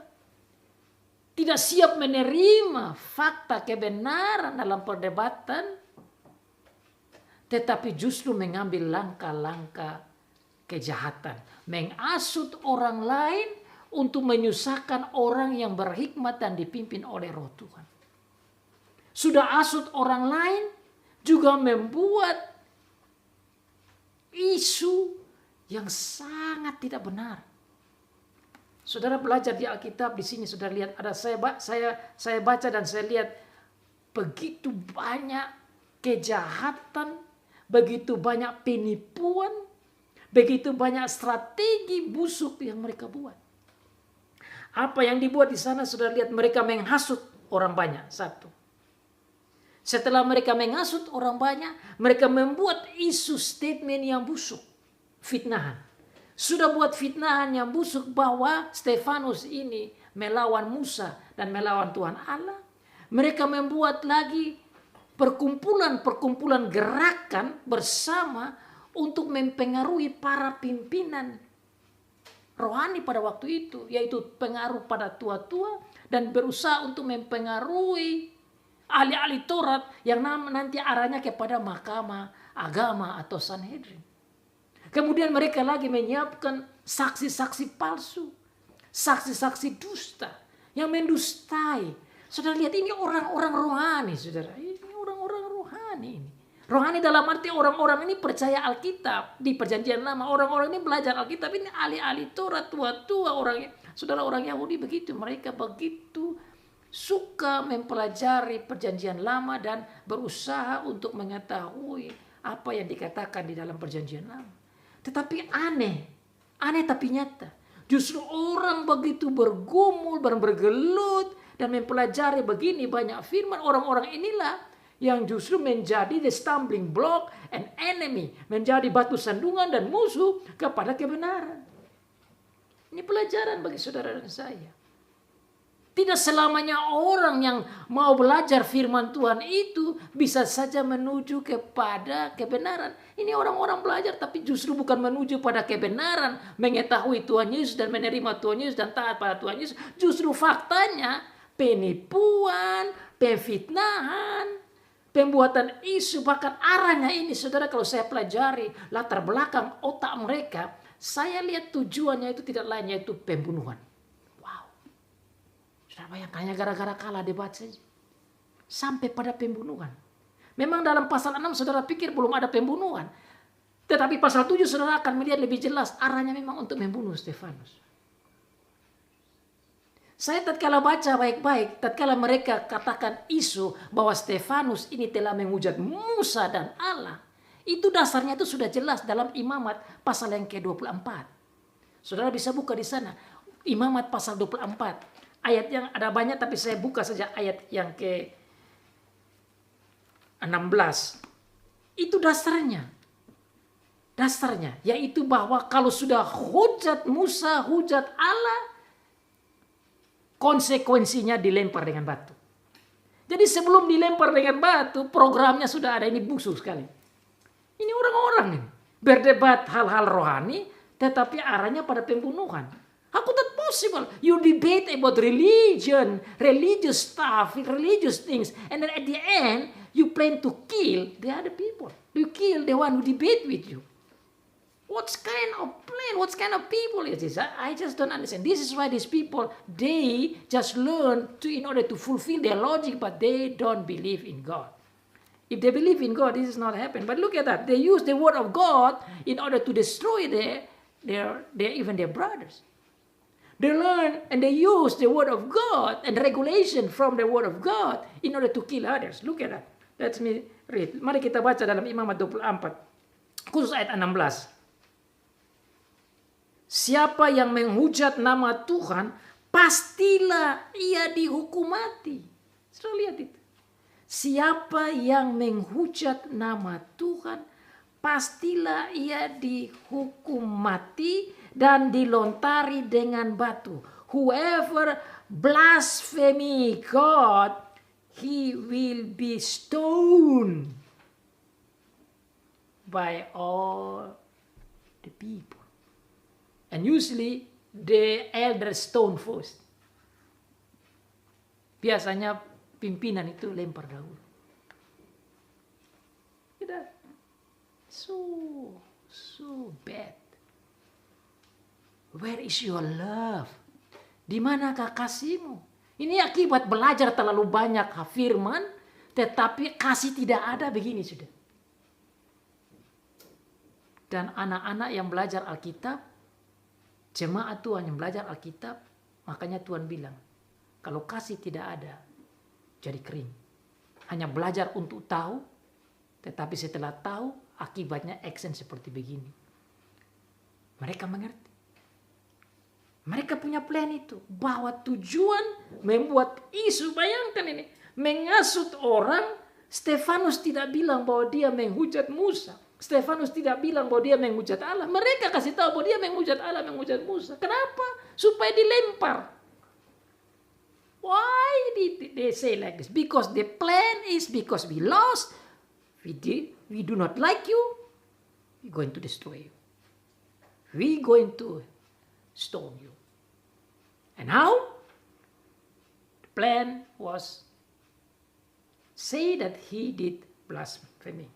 Tidak siap menerima fakta kebenaran dalam perdebatan, tetapi justru mengambil langkah-langkah kejahatan, menghasut orang lain untuk menyusahkan orang yang berhikmat dan dipimpin oleh Roh Tuhan. Sudah hasut orang lain, juga membuat isu yang sangat tidak benar. Saudara belajar di Alkitab, di sini saudara lihat ada saya baca dan saya lihat begitu banyak kejahatan, begitu banyak penipuan, begitu banyak strategi busuk yang mereka buat. Apa yang dibuat di sana saudara lihat, mereka menghasut orang banyak. Satu. Setelah mereka menghasut orang banyak, mereka membuat isu statement yang busuk, fitnahan. Sudah buat fitnahan yang busuk bahwa Stefanus ini melawan Musa dan melawan Tuhan Allah. Mereka membuat lagi perkumpulan-perkumpulan gerakan bersama untuk mempengaruhi para pimpinan rohani pada waktu itu. Yaitu pengaruh pada tua-tua dan berusaha untuk mempengaruhi ahli-ahli Taurat yang nanti arahnya kepada mahkamah agama atau Sanhedrin. Kemudian mereka lagi menyiapkan saksi-saksi palsu. Saksi-saksi dusta. Yang mendustai. Saudara lihat ini orang-orang rohani. Saudara. Ini orang-orang rohani ini. Rohani dalam arti orang-orang ini percaya Alkitab. Di perjanjian lama orang-orang ini belajar Alkitab. Ini ahli-ahli Taurat, tua-tua orang. Saudara orang Yahudi begitu. Mereka begitu suka mempelajari perjanjian lama dan berusaha untuk mengetahui apa yang dikatakan di dalam perjanjian lama. Tetapi aneh tapi nyata. Justru orang begitu bergumul, bergelut, dan mempelajari begini banyak firman. Orang-orang inilah yang justru menjadi the stumbling block and enemy. Menjadi batu sandungan dan musuh kepada kebenaran. Ini pelajaran bagi saudara dan saya. Tidak selamanya orang yang mau belajar firman Tuhan itu bisa saja menuju kepada kebenaran. Ini orang-orang belajar tapi justru bukan menuju pada kebenaran. Mengetahui Tuhan Yesus dan menerima Tuhan Yesus dan taat pada Tuhan Yesus. Justru faktanya penipuan, pemfitnahan, pembuatan isu. Bahkan arahnya ini saudara kalau saya pelajari latar belakang otak mereka. Saya lihat tujuannya itu tidak lain yaitu pembunuhan. Saudara bayangkannya gara-gara kalah debat saja. Sampai pada pembunuhan. Memang dalam pasal 6 saudara pikir belum ada pembunuhan. Tetapi pasal 7 saudara akan melihat lebih jelas arahnya memang untuk membunuh Stefanus. Saya tatkala baca baik-baik, tatkala mereka katakan isu bahwa Stefanus ini telah menghujat Musa dan Allah. Itu dasarnya itu sudah jelas dalam Imamat pasal yang ke-24. Saudara bisa buka di sana. Imamat pasal 24. Ayat yang ada banyak tapi saya buka saja ayat yang ke-16. Itu dasarnya. Dasarnya yaitu bahwa kalau sudah hujat Musa, hujat Allah, konsekuensinya dilempar dengan batu. Jadi sebelum dilempar dengan batu, programnya sudah ada. Ini busuk sekali. Ini orang-orang ini berdebat hal-hal rohani tetapi arahnya pada pembunuhan. How could that possible? You debate about religion, religious stuff, religious things, and then at the end you plan to kill the other people. You kill the one who debate with you. What kind of plan? What kind of people is this? I just don't understand. This is why these people, they just learn in order to fulfill their logic, but they don't believe in God. If they believe in God, this is not happen. But look at that. They use the word of God in order to destroy even their brothers. They learn and they use the word of God and regulation from the word of God in order to kill others. Look at that. Let me read. Mari kita baca dalam Imamat 24. Khusus ayat 16. Siapa yang menghujat nama Tuhan pastilah ia dihukum mati. Sudah lihat itu. Siapa yang menghujat nama Tuhan, pastilah ia dihukum mati dan dilontari dengan batu. Whoever blasphemy God, he will be stoned by all the people. And usually the elder stone first. Biasanya pimpinan itu lempar dahulu. Tidak. So bad. Where is your love? Di manakah kasihmu? Ini akibat belajar terlalu banyak firman, tetapi kasih tidak ada, begini sudah. Dan anak-anak yang belajar Alkitab, jemaat Tuhan yang belajar Alkitab, makanya Tuhan bilang, kalau kasih tidak ada, jadi kering. Hanya belajar untuk tahu, tetapi setelah tahu, akibatnya action seperti begini. Mereka mengerti. Mereka punya plan itu. Bahwa tujuan membuat isu, bayangkan ini. Mengasut orang, Stefanus tidak bilang bahwa dia menghujat Musa. Stefanus tidak bilang bahwa dia menghujat Allah. Mereka kasih tahu bahwa dia menghujat Allah, menghujat Musa. Kenapa? Supaya dilempar. Why did they say like this? Because the plan is because we lost. We do not like you. We're going to destroy you. We're going to stone you. And how? The plan was say that he did blasphemy.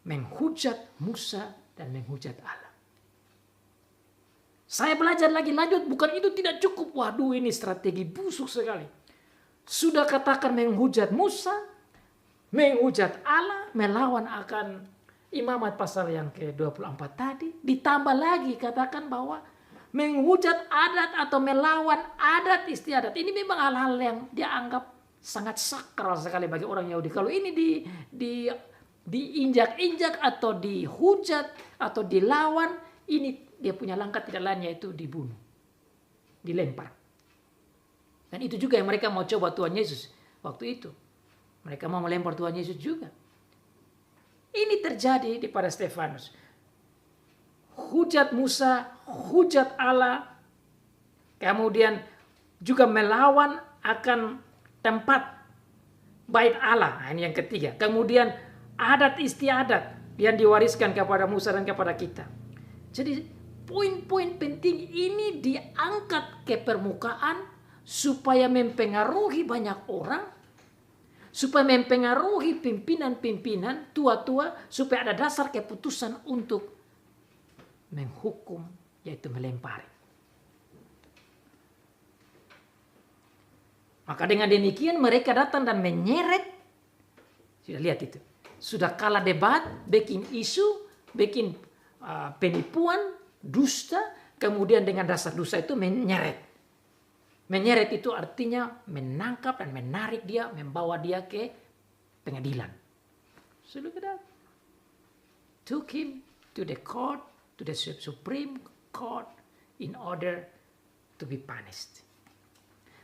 Menghujat Musa dan menghujat Allah. Saya belajar lagi lanjut, bukan itu tidak cukup. Waduh, ini strategi busuk sekali. Sudah katakan menghujat Musa, menghujat Allah, melawan akan imamat pasal yang ke-24 tadi. Ditambah lagi katakan bahwa menghujat adat atau melawan adat istiadat. Ini memang hal-hal yang dianggap sangat sakral sekali bagi orang Yahudi. Kalau ini diinjak-injak atau dihujat atau dilawan, ini dia punya langkah tidak lain yaitu dibunuh, dilempar. Dan itu juga yang mereka mau coba Tuhan Yesus waktu itu. Mereka mau melempar Tuhan Yesus juga. Ini terjadi di pada Stefanus. Hujat Musa, hujat Allah, kemudian juga melawan akan tempat bait Allah. Nah, ini yang ketiga. Kemudian adat istiadat yang diwariskan kepada Musa dan kepada kita. Jadi poin-poin penting ini diangkat ke permukaan supaya mempengaruhi banyak orang, supaya mempengaruhi pimpinan-pimpinan tua-tua, supaya ada dasar keputusan untuk menghukum, yaitu melempari. Maka dengan demikian mereka datang dan menyeret. Sudah lihat itu. Sudah kalah debat, bikin isu, bikin penipuan, dusta. Kemudian dengan dasar dusta itu menyeret. Menyeret itu artinya menangkap dan menarik dia, membawa dia ke pengadilan. So look at that. Took him to the court, to the Supreme Court in order to be punished.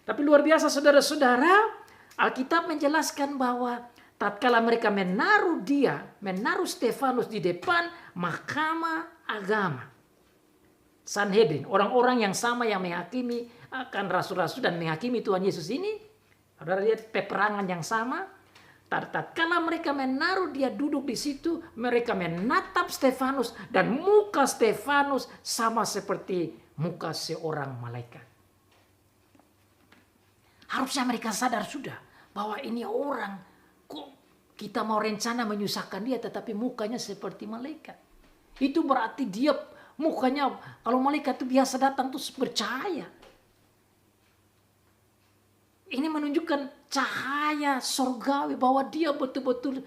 Tapi luar biasa saudara-saudara, Alkitab menjelaskan bahwa tatkala mereka menaruh Stefanus di depan mahkamah agama, Sanhedrin, orang-orang yang sama yang menghakimi akan rasul-rasul dan menghakimi Tuhan Yesus ini, saudara lihat peperangan yang sama. Tatkala mereka menaruh dia duduk di situ, mereka menatap Stefanus dan muka Stefanus sama seperti muka seorang malaikat. Harusnya mereka sadar sudah bahwa ini orang, kok kita mau rencana menyusahkan dia tetapi mukanya seperti malaikat. Itu berarti dia mukanya, kalau malaikat itu biasa datang tuh bercahaya. Ini menunjukkan cahaya surgawi bahwa dia betul-betul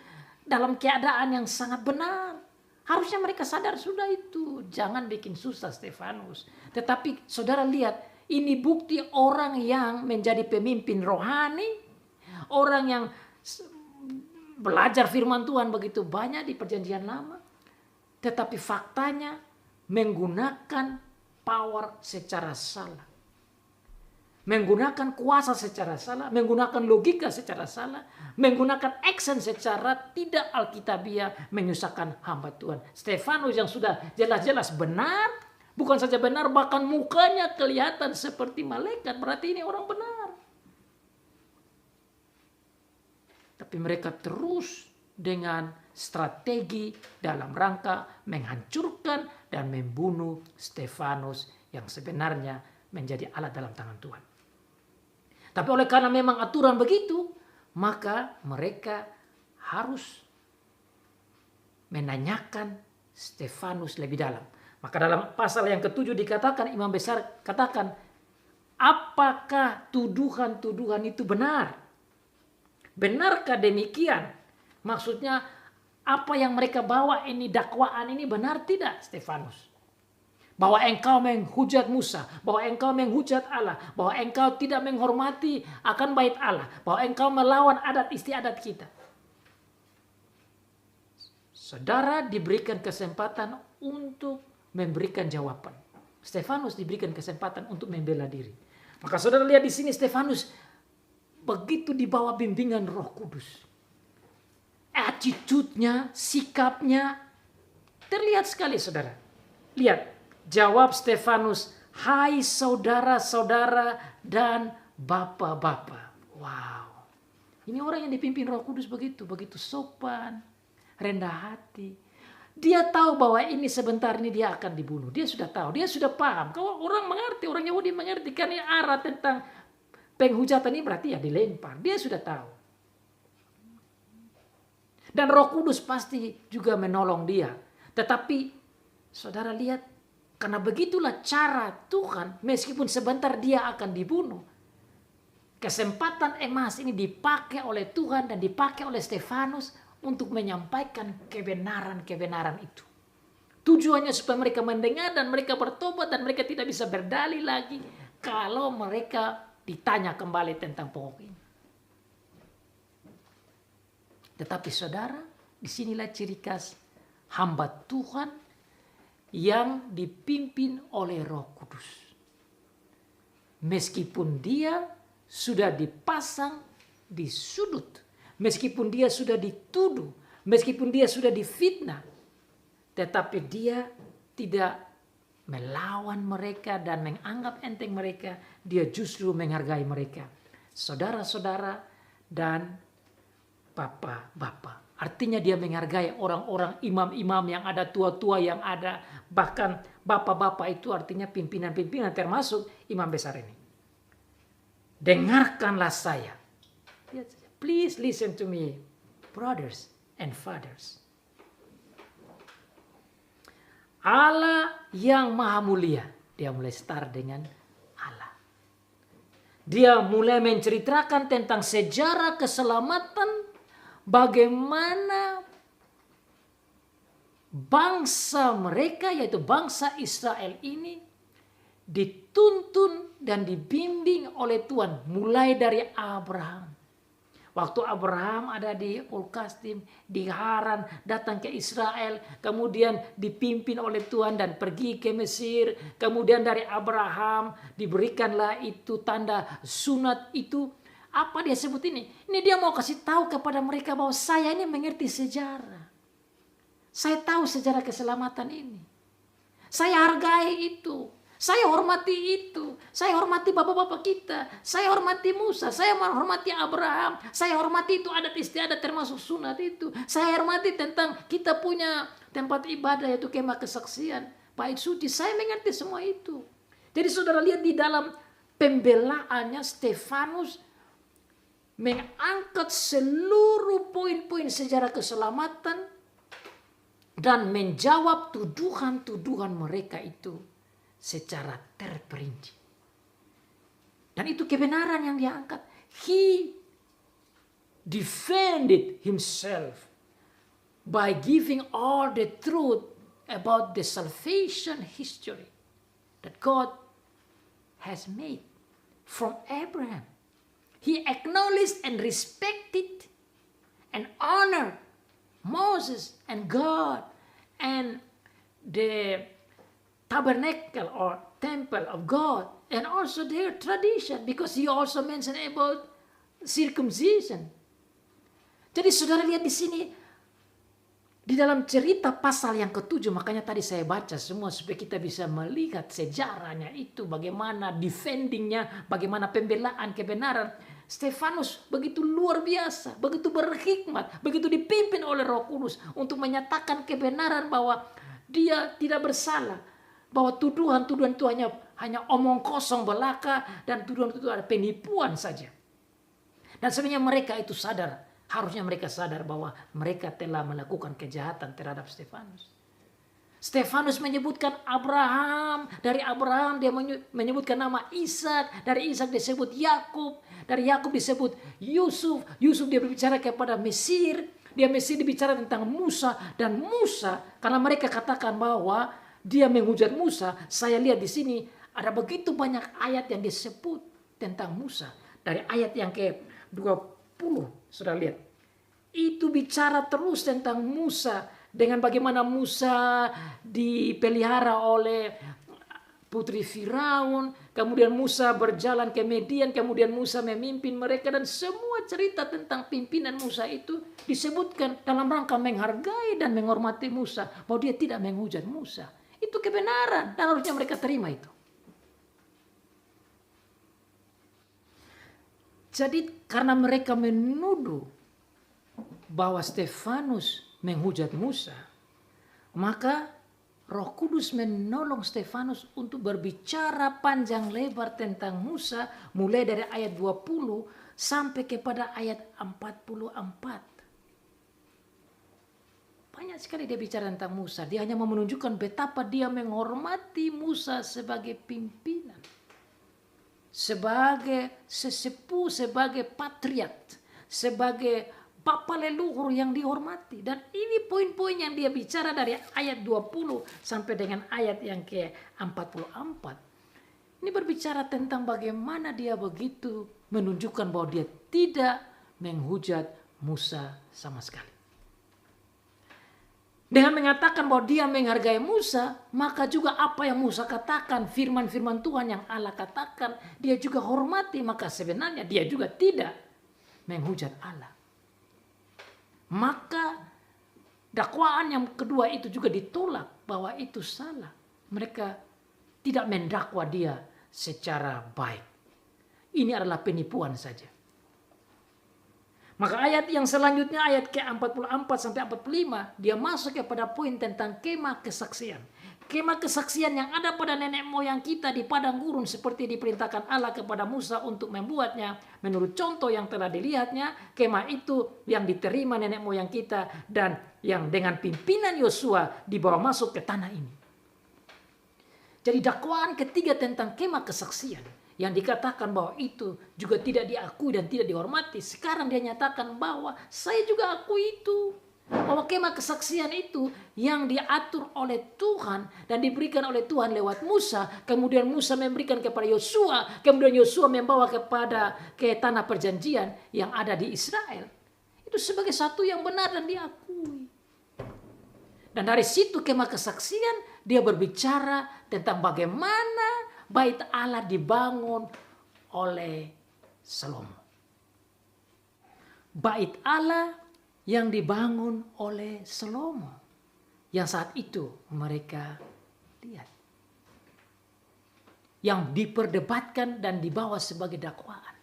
dalam keadaan yang sangat benar. Harusnya mereka sadar sudah itu. Jangan bikin susah Stefanus. Tetapi saudara lihat, ini bukti orang yang menjadi pemimpin rohani. Orang yang belajar firman Tuhan begitu banyak di perjanjian lama. Tetapi faktanya menggunakan power secara salah. Menggunakan kuasa secara salah, menggunakan logika secara salah, menggunakan action secara tidak alkitabiah, menyusahkan hamba Tuhan. Stefanus yang sudah jelas-jelas benar, bukan saja benar, bahkan mukanya kelihatan seperti malaikat, berarti ini orang benar. Tapi mereka terus dengan strategi dalam rangka menghancurkan dan membunuh Stefanus yang sebenarnya menjadi alat dalam tangan Tuhan. Tapi oleh karena memang aturan begitu, maka mereka harus menanyakan Stefanus lebih dalam. Maka dalam pasal yang ke-7 dikatakan, imam besar katakan, apakah tuduhan-tuduhan itu benar? Benarkah demikian? Maksudnya apa yang mereka bawa ini, dakwaan ini benar tidak Stefanus? Bahwa engkau menghujat Musa, bahwa engkau menghujat Allah, bahwa engkau tidak menghormati akan bait Allah, bahwa engkau melawan adat istiadat kita. Saudara diberikan kesempatan untuk memberikan jawaban. Stefanus diberikan kesempatan untuk membela diri. Maka saudara lihat di sini Stefanus begitu di bawah bimbingan Roh Kudus. Attitude-nya, sikapnya terlihat sekali saudara. Lihat. Jawab Stefanus, hai saudara-saudara dan bapak-bapak. Wow. Ini orang yang dipimpin Roh Kudus begitu sopan, rendah hati. Dia tahu bahwa ini sebentar ini dia akan dibunuh. Dia sudah tahu, dia sudah paham. Kalau orang mengerti, orang Yahudi mengerti. Karena arah tentang penghujatan ini berarti ya dilempar. Dia sudah tahu. Dan Roh Kudus pasti juga menolong dia. Tetapi saudara lihat, karena begitulah cara Tuhan, meskipun sebentar dia akan dibunuh. Kesempatan emas ini dipakai oleh Tuhan dan dipakai oleh Stefanus untuk menyampaikan kebenaran-kebenaran itu. Tujuannya supaya mereka mendengar dan mereka bertobat dan mereka tidak bisa berdalih lagi kalau mereka ditanya kembali tentang pokok ini. Tetapi saudara, disinilah ciri khas hamba Tuhan yang dipimpin oleh Roh Kudus. Meskipun dia sudah dipasang di sudut, meskipun dia sudah dituduh, meskipun dia sudah difitnah, tetapi dia tidak melawan mereka dan menganggap enteng mereka, dia justru menghargai mereka. Saudara-saudara dan bapak-bapak. Artinya dia menghargai orang-orang imam-imam yang ada, tua-tua yang ada. Bahkan bapak-bapak itu artinya pimpinan-pimpinan termasuk imam besar ini. Dengarkanlah saya. Please listen to me, brothers and fathers. Allah yang maha mulia. Dia mulai start dengan Allah. Dia mulai menceritakan tentang sejarah keselamatan. Bagaimana bangsa mereka, yaitu bangsa Israel ini, dituntun dan dibimbing oleh Tuhan. Mulai dari Abraham. Waktu Abraham ada di Ul-Kasdim, di Haran, datang ke Israel. Kemudian dipimpin oleh Tuhan dan pergi ke Mesir. Kemudian dari Abraham diberikanlah itu tanda sunat itu. Apa dia sebut ini? Ini dia mau kasih tahu kepada mereka bahwa saya ini mengerti sejarah. Saya tahu sejarah keselamatan ini. Saya hargai itu. Saya hormati itu. Saya hormati bapak-bapak kita. Saya hormati Musa. Saya hormati Abraham. Saya hormati itu adat istiadat termasuk sunat itu. Saya hormati tentang kita punya tempat ibadah yaitu kemah kesaksian. Bait suci. Saya mengerti semua itu. Jadi saudara lihat di dalam pembelaannya Stefanus mengangkat seluruh poin-poin sejarah keselamatan dan menjawab tuduhan-tuduhan mereka itu secara terperinci. Dan itu kebenaran yang dia angkat. He defended himself by giving all the truth about the salvation history that God has made from Abraham. He acknowledged and respected and honored Moses and God and the tabernacle or temple of God and also their tradition, because he also mentioned about circumcision. Jadi saudara lihat di sini, di dalam cerita pasal yang ke-7, makanya tadi saya baca semua supaya kita bisa melihat sejarahnya itu, bagaimana defendingnya, bagaimana pembelaan kebenaran. Stefanus begitu luar biasa, begitu berhikmat, begitu dipimpin oleh Roh Kudus untuk menyatakan kebenaran bahwa dia tidak bersalah, bahwa tuduhan-tuduhan itu hanya omong kosong belaka dan tuduhan itu ada penipuan saja. Dan sebenarnya mereka itu sadar, harusnya mereka sadar bahwa mereka telah melakukan kejahatan terhadap Stefanus. Stefanus menyebutkan Abraham, dari Abraham dia menyebutkan nama Ishak, dari Ishak disebut Yakub, dari Yakub disebut Yusuf, Yusuf dia berbicara kepada Mesir, dia Mesir dibicara tentang Musa, dan Musa karena mereka katakan bahwa dia menghujat Musa, saya lihat di sini ada begitu banyak ayat yang disebut tentang Musa. Dari ayat yang ke-20, sudah lihat. Itu bicara terus tentang Musa, dengan bagaimana Musa dipelihara oleh putri Firaun, kemudian Musa berjalan ke Midian, kemudian Musa memimpin mereka, dan semua cerita tentang pimpinan Musa itu disebutkan dalam rangka menghargai dan menghormati Musa, bahwa dia tidak menghujat Musa. Itu kebenaran dan harusnya mereka terima itu. Jadi karena mereka menuduh bahwa Stefanus menghujat Musa, maka Roh Kudus menolong Stefanus untuk berbicara panjang lebar tentang Musa, mulai dari ayat 20 sampai kepada ayat 44. Banyak sekali dia bicara tentang Musa. Dia hanya mau menunjukkan betapa dia menghormati Musa sebagai pimpinan, sebagai sesepuh, sebagai patriot, sebagai Bapak leluhur yang dihormati. Dan ini poin-poin yang dia bicara dari ayat 20 sampai dengan ayat yang ke-44. Ini berbicara tentang bagaimana dia begitu menunjukkan bahwa dia tidak menghujat Musa sama sekali. Dengan mengatakan bahwa dia menghargai Musa, maka juga apa yang Musa katakan, firman-firman Tuhan yang Allah katakan, dia juga hormati. Maka sebenarnya dia juga tidak menghujat Allah. Maka dakwaan yang kedua itu juga ditolak bahwa itu salah. Mereka tidak mendakwa dia secara baik. Ini adalah penipuan saja. Maka ayat yang selanjutnya, ayat ke-44 sampai 45, dia masuk kepada poin tentang kemah kesaksian. Kemah kesaksian yang ada pada nenek moyang kita di padang gurun, seperti diperintahkan Allah kepada Musa untuk membuatnya menurut contoh yang telah dilihatnya. Kemah itu yang diterima nenek moyang kita dan yang dengan pimpinan Yosua dibawa masuk ke tanah ini. Jadi dakwaan ketiga tentang kemah kesaksian yang dikatakan bahwa itu juga tidak diakui dan tidak dihormati, sekarang dia nyatakan bahwa saya juga akui itu. Bahwa kemah kesaksian itu yang diatur oleh Tuhan dan diberikan oleh Tuhan lewat Musa. Kemudian Musa memberikan kepada Yosua. Kemudian Yosua membawa ke tanah perjanjian yang ada di Israel. Itu sebagai satu yang benar dan diakui. Dan dari situ kemah kesaksian dia berbicara tentang bagaimana bait Allah dibangun oleh Salomo. Bait Allah yang dibangun oleh Salomo, yang saat itu mereka lihat, yang diperdebatkan dan dibawa sebagai dakwaan.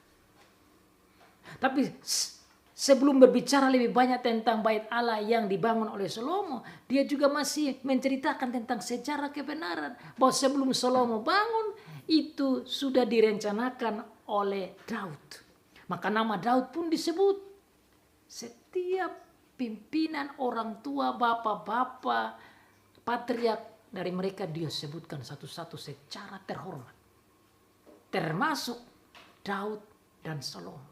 Tapi sebelum berbicara lebih banyak tentang bait Allah yang dibangun oleh Salomo, dia juga masih menceritakan tentang sejarah kebenaran bahwa sebelum Salomo bangun itu sudah direncanakan oleh Daud. Maka nama Daud pun disebut. Setiap pimpinan orang tua, bapak-bapak, patriark, dari mereka dia sebutkan satu-satu secara terhormat. Termasuk Daud dan Salomo.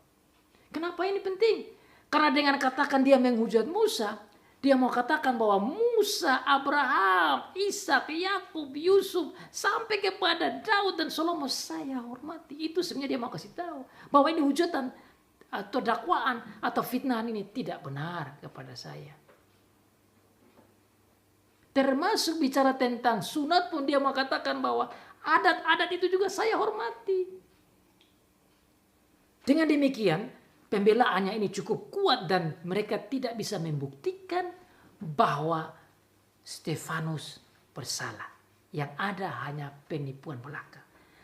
Kenapa ini penting? Karena dengan katakan dia menghujat Musa, dia mau katakan bahwa Musa, Abraham, Ishak, Yakub, Yusuf, sampai kepada Daud dan Salomo saya hormati. Itu sebenarnya dia mau kasih tahu bahwa ini hujatan atau dakwaan atau fitnahan ini tidak benar kepada saya. Termasuk bicara tentang sunat pun dia mau katakan bahwa Adat-adat itu juga saya hormati. Dengan demikian, pembelaannya ini cukup kuat dan mereka tidak bisa membuktikan bahwa Stefanus bersalah. Yang ada hanya penipuan belaka.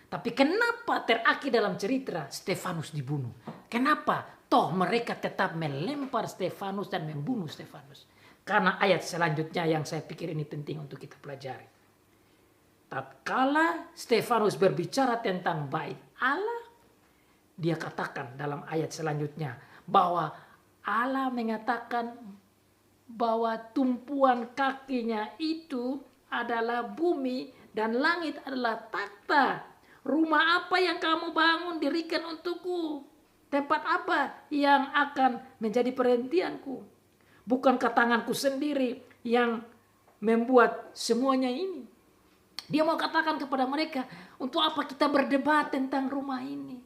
Tapi kenapa terakhir dalam cerita Stefanus dibunuh? Kenapa? Toh mereka tetap melempar Stefanus dan membunuh Stefanus. Karena ayat selanjutnya yang saya pikir ini penting untuk kita pelajari. Tatkala Stefanus berbicara tentang bait Allah, dia katakan dalam ayat selanjutnya bahwa Allah mengatakan bahwa tumpuan kakinya itu adalah bumi dan langit adalah takhta. Rumah apa yang kamu bangun dirikan untukku? Tempat apa yang akan menjadi perhentianku? Bukankah tanganku sendiri yang membuat semuanya ini? Dia mau katakan kepada mereka, untuk apa kita berdebat tentang rumah ini?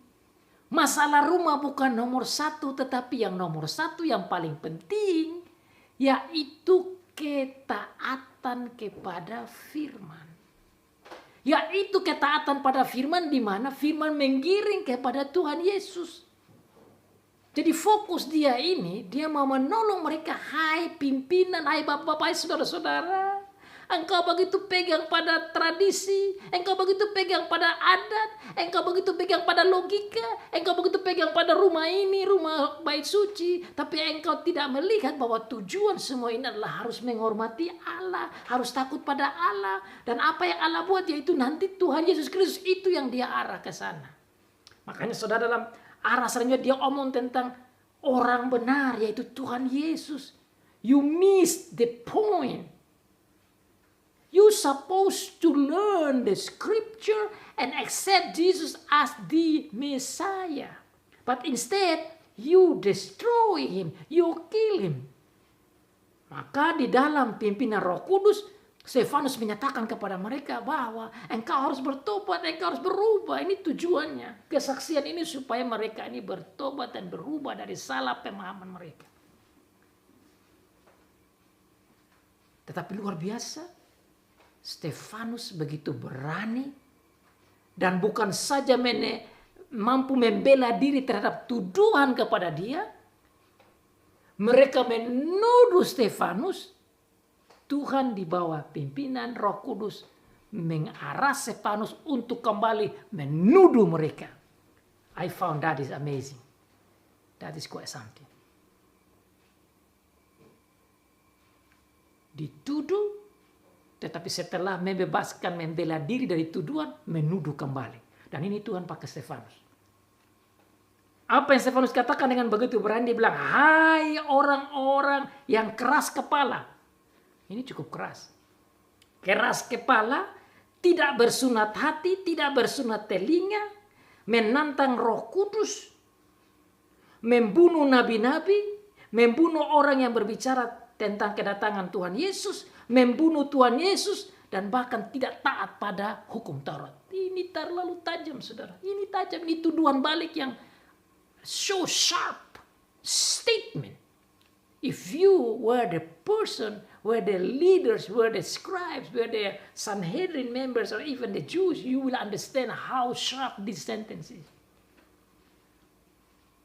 Masalah rumah bukan nomor satu, tetapi yang nomor satu yang paling penting, yaitu ketaatan kepada firman. Yaitu ketaatan pada firman, di mana firman menggiring kepada Tuhan Yesus. Jadi fokus dia ini, dia mau menolong mereka. Hai pimpinan, hai bapak-bapak, hai saudara-saudara. Engkau begitu pegang pada tradisi, engkau begitu pegang pada adat, engkau begitu pegang pada logika, engkau begitu pegang pada rumah ini, rumah bait suci. Tapi engkau tidak melihat bahwa tujuan semua ini adalah harus menghormati Allah, harus takut pada Allah. Dan apa yang Allah buat yaitu nanti Tuhan Yesus Kristus itu yang dia arah ke sana. Makanya saudara dalam arah selanjutnya dia omong tentang orang benar yaitu Tuhan Yesus. You miss the point. You supposed to learn the scripture and accept Jesus as the Messiah. But instead, you destroy him, you kill him. Maka di dalam pimpinan Roh Kudus, Stefanus menyatakan kepada mereka bahwa engkau harus bertobat, engkau harus berubah. Ini tujuannya. Kesaksian ini supaya mereka ini bertobat dan berubah dari salah pemahaman mereka. Tetapi luar biasa, Stefanus begitu berani dan bukan saja mampu membela diri terhadap tuduhan kepada dia. Mereka menuduh Stefanus. Tuhan di bawah pimpinan Roh Kudus mengarah Stefanus untuk kembali menuduh mereka. I found that is amazing. That is quite something. Dituduh, tetapi setelah membebaskan, membela diri dari tuduhan, menuduh kembali. Dan ini Tuhan pakai Stefanus. Apa yang Stefanus katakan dengan begitu berani? Dia bilang, hai orang-orang yang keras kepala. Ini cukup keras. Keras kepala, tidak bersunat hati, tidak bersunat telinga, menantang Roh Kudus, membunuh nabi-nabi, membunuh orang yang berbicara tentang kedatangan Tuhan Yesus, membunuh Tuhan Yesus, dan bahkan tidak taat pada hukum Taurat. Ini terlalu tajam, saudara. Ini tajam, ini tuduhan balik yang so sharp statement. If you were the person, were the leaders, were the scribes, were the Sanhedrin members, or even the Jews, you will understand how sharp this sentence is.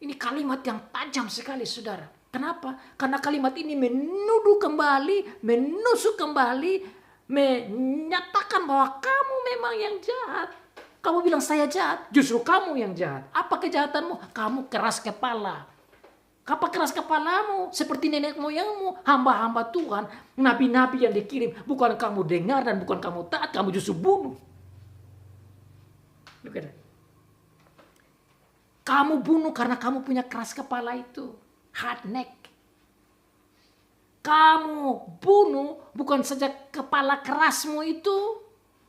Ini kalimat yang tajam sekali, saudara. Kenapa? Karena kalimat ini menuduh kembali, menusuk kembali, menyatakan bahwa kamu memang yang jahat. Kamu bilang saya jahat, justru kamu yang jahat. Apa kejahatanmu? Kamu keras kepala. Apa keras kepalamu? Seperti nenek moyangmu, hamba-hamba Tuhan, nabi-nabi yang dikirim. Bukan kamu dengar dan bukan kamu taat, kamu justru bunuh. Look at that. Kamu bunuh karena kamu punya keras kepala itu. Hard neck. Kamu bunuh bukan saja kepala kerasmu itu,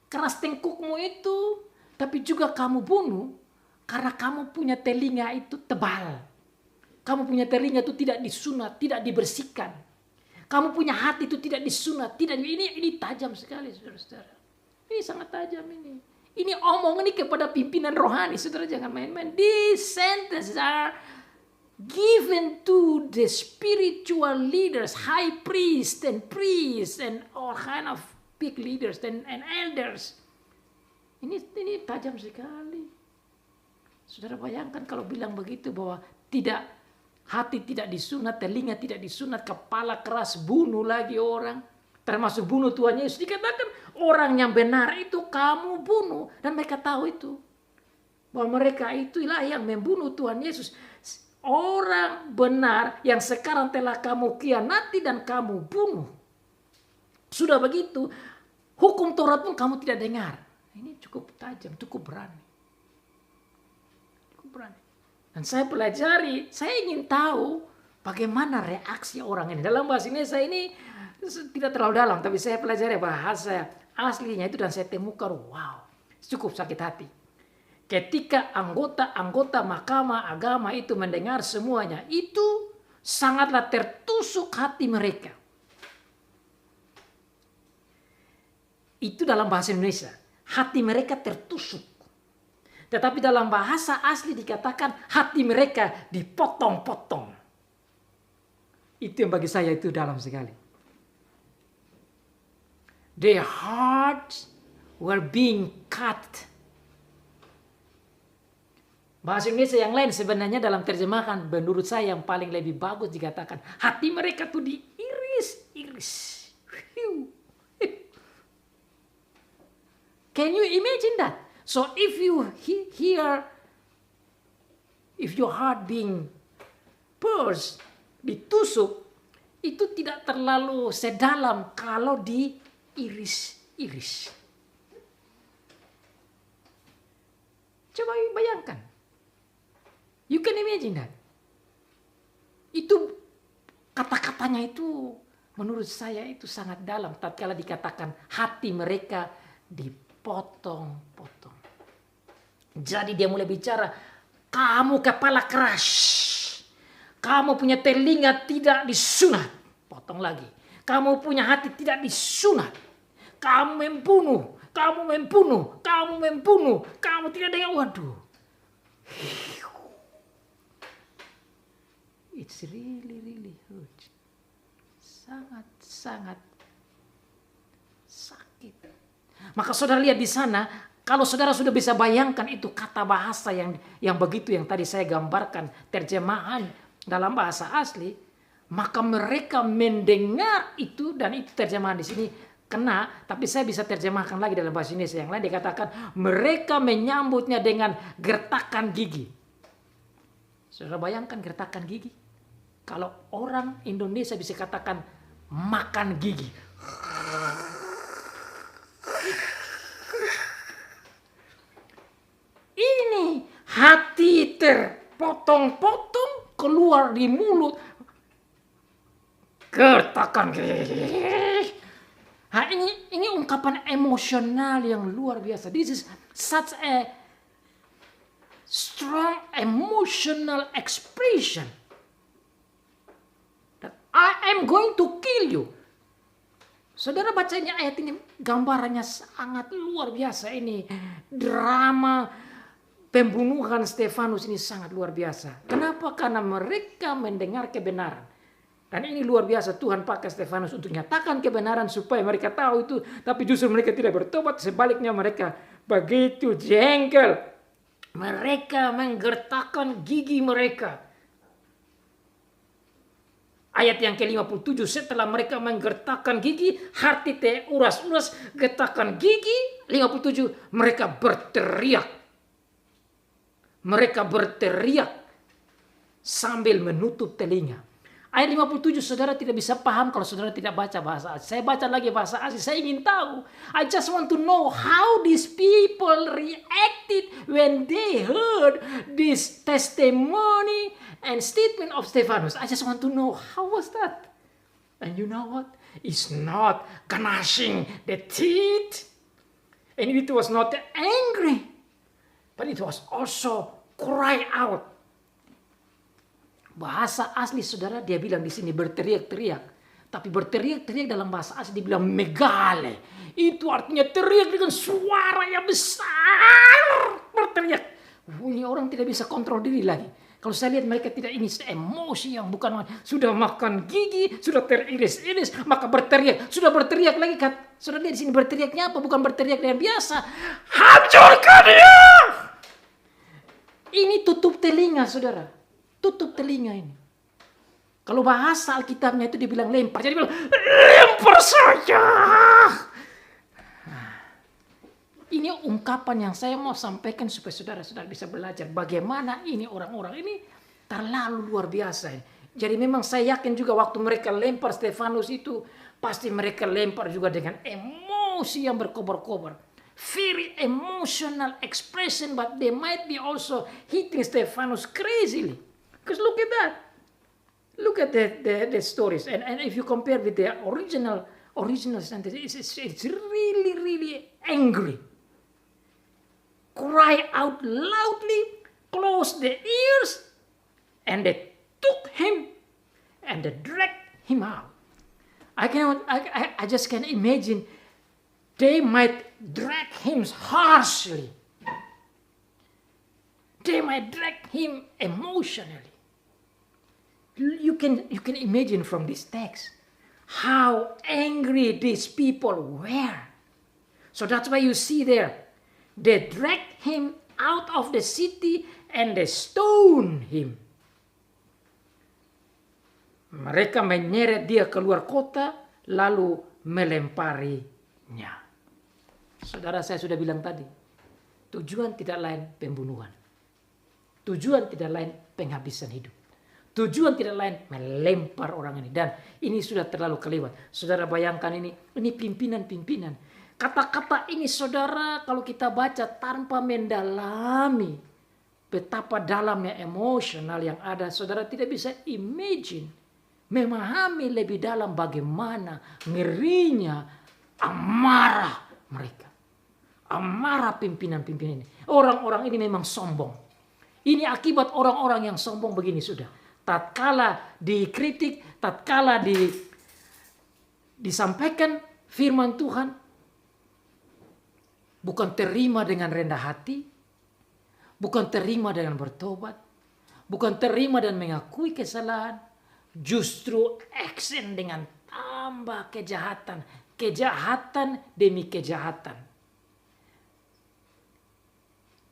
keras tengkukmu itu, tapi juga kamu bunuh karena kamu punya telinga itu tebal. Kamu punya telinga itu tidak disunat, tidak dibersihkan. Kamu punya hati itu tidak disunat, tidak. Ini tajam sekali, saudara-saudara. Ini sangat tajam ini. Ini omong ini kepada pimpinan rohani, saudara, jangan main-main. These sentences are given to the spiritual leaders, high priests and all kind of big leaders and elders. Ini tajam sekali. Saudara bayangkan kalau bilang begitu bahwa hati tidak disunat, telinga tidak disunat, kepala keras, bunuh lagi orang. Termasuk bunuh Tuhan Yesus. Dikatakan orang yang benar itu kamu bunuh. Dan mereka tahu itu. Bahwa mereka itulah yang membunuh Tuhan Yesus. Orang benar yang sekarang telah kamu khianati dan kamu bunuh. Sudah begitu, hukum Taurat pun kamu tidak dengar. Ini cukup tajam, cukup berani. Cukup berani. Dan saya pelajari, saya ingin tahu bagaimana reaksi orang ini. Dalam bahasa Indonesia ini tidak terlalu dalam, tapi saya pelajari bahasa aslinya itu dan saya temukan, wow, cukup sakit hati. Ketika anggota-anggota mahkamah agama itu mendengar semuanya, itu sangatlah tertusuk hati mereka. Itu dalam bahasa Indonesia. Hati mereka tertusuk. Tetapi dalam bahasa asli dikatakan hati mereka dipotong-potong. Itu yang bagi saya itu dalam sekali. Their hearts were being cut. Bahasa Indonesia yang lain sebenarnya dalam terjemahan menurut saya yang paling lebih bagus dikatakan hati mereka tuh diiris-iris. Can you imagine that? So if you hear, if your heart being pierced, ditusuk, itu tidak terlalu sedalam kalau diiris-iris. Coba bayangkan. You can imagine that. Itu kata-katanya itu menurut saya itu sangat dalam. Tatkala dikatakan hati mereka dipotong-potong. Jadi dia mulai bicara, kamu kepala keras, kamu punya telinga tidak disunat, potong lagi. Kamu punya hati tidak disunat, kamu membunuh, kamu tidak dengar. Waduh, it's really hurt, sangat sakit. Maka saudara lihat di sana, kalau saudara sudah bisa bayangkan itu kata bahasa yang begitu yang tadi saya gambarkan, terjemahan dalam bahasa asli, maka mereka mendengar itu dan itu terjemahan di sini kena, tapi saya bisa terjemahkan lagi dalam bahasa Indonesia yang lain dikatakan mereka menyambutnya dengan gertakan gigi. Saudara bayangkan gertakan gigi? Kalau orang Indonesia bisa katakan makan gigi. Ini hati terpotong-potong keluar di mulut. Gertakan gigi. Nah, ini ungkapan emosional yang luar biasa. This is such a strong emotional expression that I am going to kill you. Saudara bacanya ayat ini, gambarannya sangat luar biasa. Ini drama pembunuhan Stefanus ini sangat luar biasa. Kenapa? Karena mereka mendengar kebenaran. Dan ini luar biasa, Tuhan pakai Stefanus untuk nyatakan kebenaran supaya mereka tahu itu. Tapi justru mereka tidak bertobat, sebaliknya mereka begitu jengkel. Mereka menggertakkan gigi mereka. Ayat yang ke-57, setelah mereka menggertakkan gigi, hati uras-uras, gertakan gigi. 57, mereka berteriak. Mereka berteriak sambil menutup telinga. Ayat 57 saudara tidak bisa paham kalau saudara tidak baca bahasa asli. Saya baca lagi bahasa asli. Saya ingin tahu. I just want to know how these people reacted when they heard this testimony and statement of Stephanus. I just want to know how was that. And you know what? It's not gnashing the teeth. And it was not angry. But it was also cry out. Bahasa asli saudara dia bilang di sini berteriak-teriak. Tapi berteriak-teriak dalam bahasa asli dibilang megale. Itu artinya teriak dengan suara yang besar. Berteriak. Ini orang tidak bisa kontrol diri lagi. Kalau saya lihat mereka tidak ini emosi yang bukan. Sudah makan gigi, sudah teriris-iris, maka berteriak. Sudah berteriak lagi Saudara lihat di sini berteriaknya apa? Bukan berteriak dengan biasa. Hancurkan dia! Ini tutup telinga, saudara. Tutup telinga ini. Kalau bahasa Alkitabnya itu dibilang lempar. Jadi bilang, lempar saja. Ini ungkapan yang saya mau sampaikan supaya saudara-saudara bisa belajar bagaimana ini orang-orang ini terlalu luar biasa. Jadi memang saya yakin juga waktu mereka lempar Stefanus itu, pasti mereka lempar juga dengan emosi yang berkobar-kobar. Very emotional expression, but they might be also hitting Stefanus crazily. Because look at that. Look at the stories. And if you compare with the original sentence, it's really, really angry. Cry out loudly, close the ears, and they took him and they dragged him out. I just can imagine they might drag him harshly. They might drag him emotionally. You can imagine from this text how angry these people were. So that's why you see there, they dragged him out of the city and they stoned him. Mereka menyeret dia keluar kota lalu melemparinya. Saudara, saya sudah bilang tadi, tujuan tidak lain pembunuhan. Tujuan tidak lain penghabisan hidup. Tujuan tidak lain melempar orang ini. Dan ini sudah terlalu kelewat. Saudara bayangkan ini pimpinan-pimpinan. Kata-kata ini saudara kalau kita baca tanpa mendalami betapa dalamnya emosional yang ada, saudara tidak bisa imagine, memahami lebih dalam bagaimana ngerinya amarah mereka. Amarah pimpinan-pimpinan ini. Orang-orang ini memang sombong. Ini akibat orang-orang yang sombong begini sudah. Tatkala dikritik, tatkala disampaikan firman Tuhan, bukan terima dengan rendah hati, bukan terima dengan bertobat, bukan terima dan mengakui kesalahan, justru action dengan tambah kejahatan, kejahatan demi kejahatan.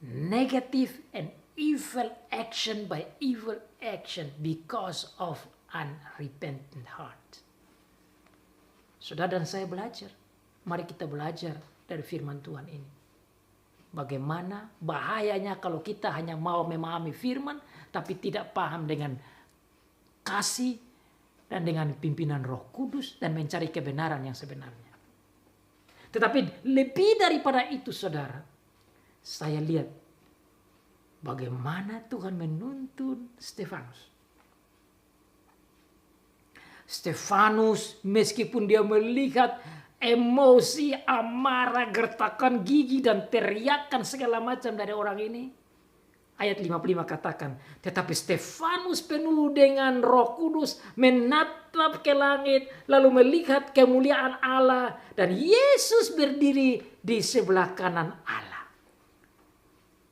Negative and evil action by evil action because of unrepentant heart. Saudara dan saya belajar. Mari kita belajar dari firman Tuhan ini. Bagaimana bahayanya kalau kita hanya mau memahami firman tapi tidak paham dengan kasih dan dengan pimpinan Roh Kudus dan mencari kebenaran yang sebenarnya. Tetapi lebih daripada itu saudara, saya lihat bagaimana Tuhan menuntun Stefanus. Stefanus meskipun dia melihat emosi, amarah, gertakan gigi dan teriakan segala macam dari orang ini. Ayat 55 katakan, tetapi Stefanus penuh dengan Roh Kudus menatap ke langit lalu melihat kemuliaan Allah dan Yesus berdiri di sebelah kanan Allah.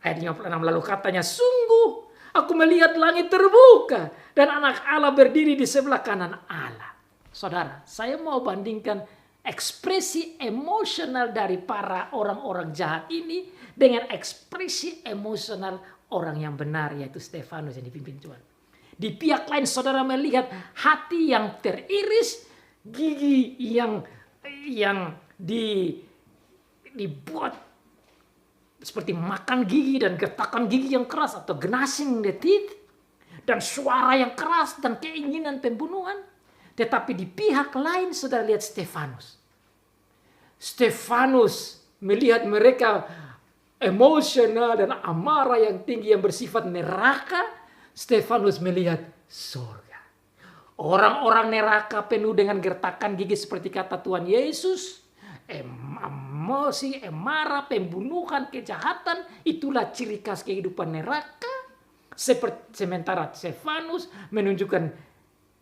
Ayat 56 lalu katanya, sungguh aku melihat langit terbuka dan anak Allah berdiri di sebelah kanan Allah. Saudara, saya mau bandingkan ekspresi emosional dari para orang-orang jahat ini dengan ekspresi emosional orang yang benar, yaitu Stefanus yang dipimpin Tuhan. Di pihak lain saudara melihat hati yang teriris, gigi yang dibuat seperti makan gigi dan gertakan gigi yang keras atau gnashing the teeth dan suara yang keras dan keinginan pembunuhan. Tetapi di pihak lain saudara lihat Stefanus. Stefanus melihat mereka emosional dan amarah yang tinggi yang bersifat neraka. Stefanus melihat surga. Orang-orang neraka penuh dengan gertakan gigi seperti kata Tuhan Yesus. Emosi, amarah, pembunuhan, kejahatan, itulah ciri khas kehidupan neraka. Sementara Stefanus menunjukkan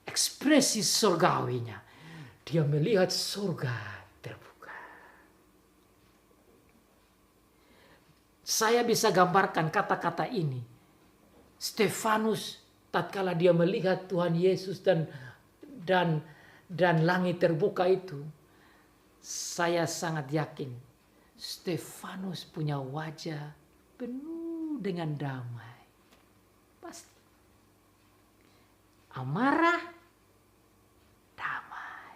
ekspresi surgawinya. Dia melihat surga terbuka. Saya bisa gambarkan kata-kata ini. Stefanus tatkala dia melihat Tuhan Yesus dan langit terbuka itu, Saya sangat yakin Stefanus punya wajah penuh dengan damai. Pasti. Amarah, damai.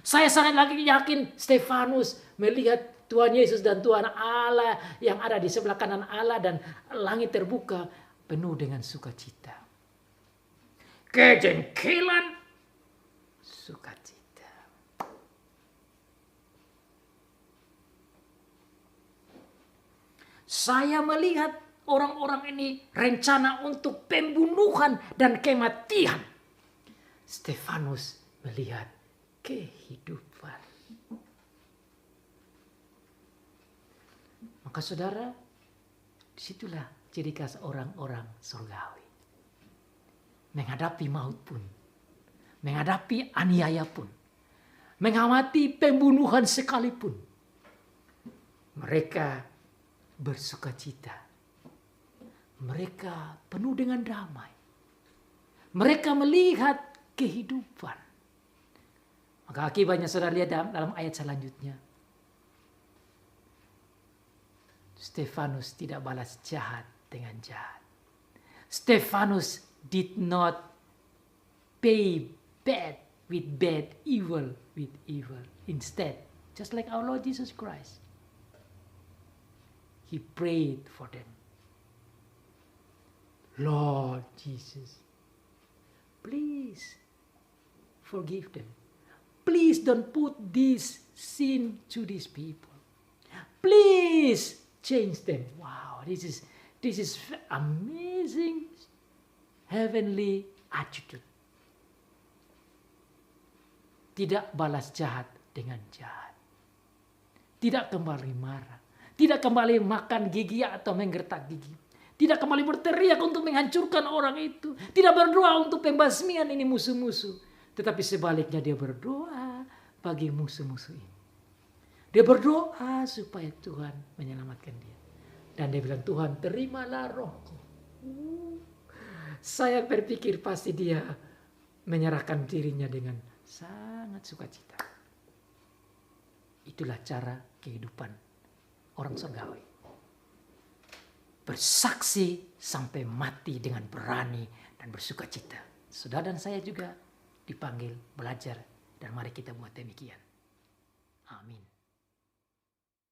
Saya sangat lagi yakin Stefanus melihat Tuhan Yesus dan Tuhan Allah yang ada di sebelah kanan Allah dan langit terbuka penuh dengan sukacita. Kejengkelan, sukacita. Saya melihat orang-orang ini rencana untuk pembunuhan dan kematian. Stefanus melihat kehidupan. Maka saudara, disitulah ciri khas orang-orang surgawi. Menghadapi maut pun, menghadapi aniaya pun, mengamati pembunuhan sekalipun, mereka bersukacita. Mereka penuh dengan damai. Mereka melihat kehidupan. Maka akibatnya saudara lihat dalam ayat selanjutnya. Stefanus tidak balas jahat dengan jahat. Stefanus did not pay bad with bad, evil with evil. Instead, just like our Lord Jesus Christ, he prayed for them. Lord Jesus, please forgive them. Please don't put this sin to these people. Please change them. Wow, this is amazing heavenly attitude. Tidak balas jahat dengan jahat. Tidak kembali marah. Tidak kembali makan gigi atau menggertak gigi. Tidak kembali berteriak untuk menghancurkan orang itu. Tidak berdoa untuk pembasmian ini musuh-musuh. Tetapi sebaliknya dia berdoa bagi musuh-musuh ini. Dia berdoa supaya Tuhan menyelamatkan dia. Dan dia bilang, Tuhan terimalah rohku. Saya berpikir pasti dia menyerahkan dirinya dengan sangat sukacita. Itulah cara kehidupan orang surgawi. Bersaksi sampai mati dengan berani dan bersukacita. Saudara dan saya juga dipanggil belajar dan mari kita buat demikian. Amin.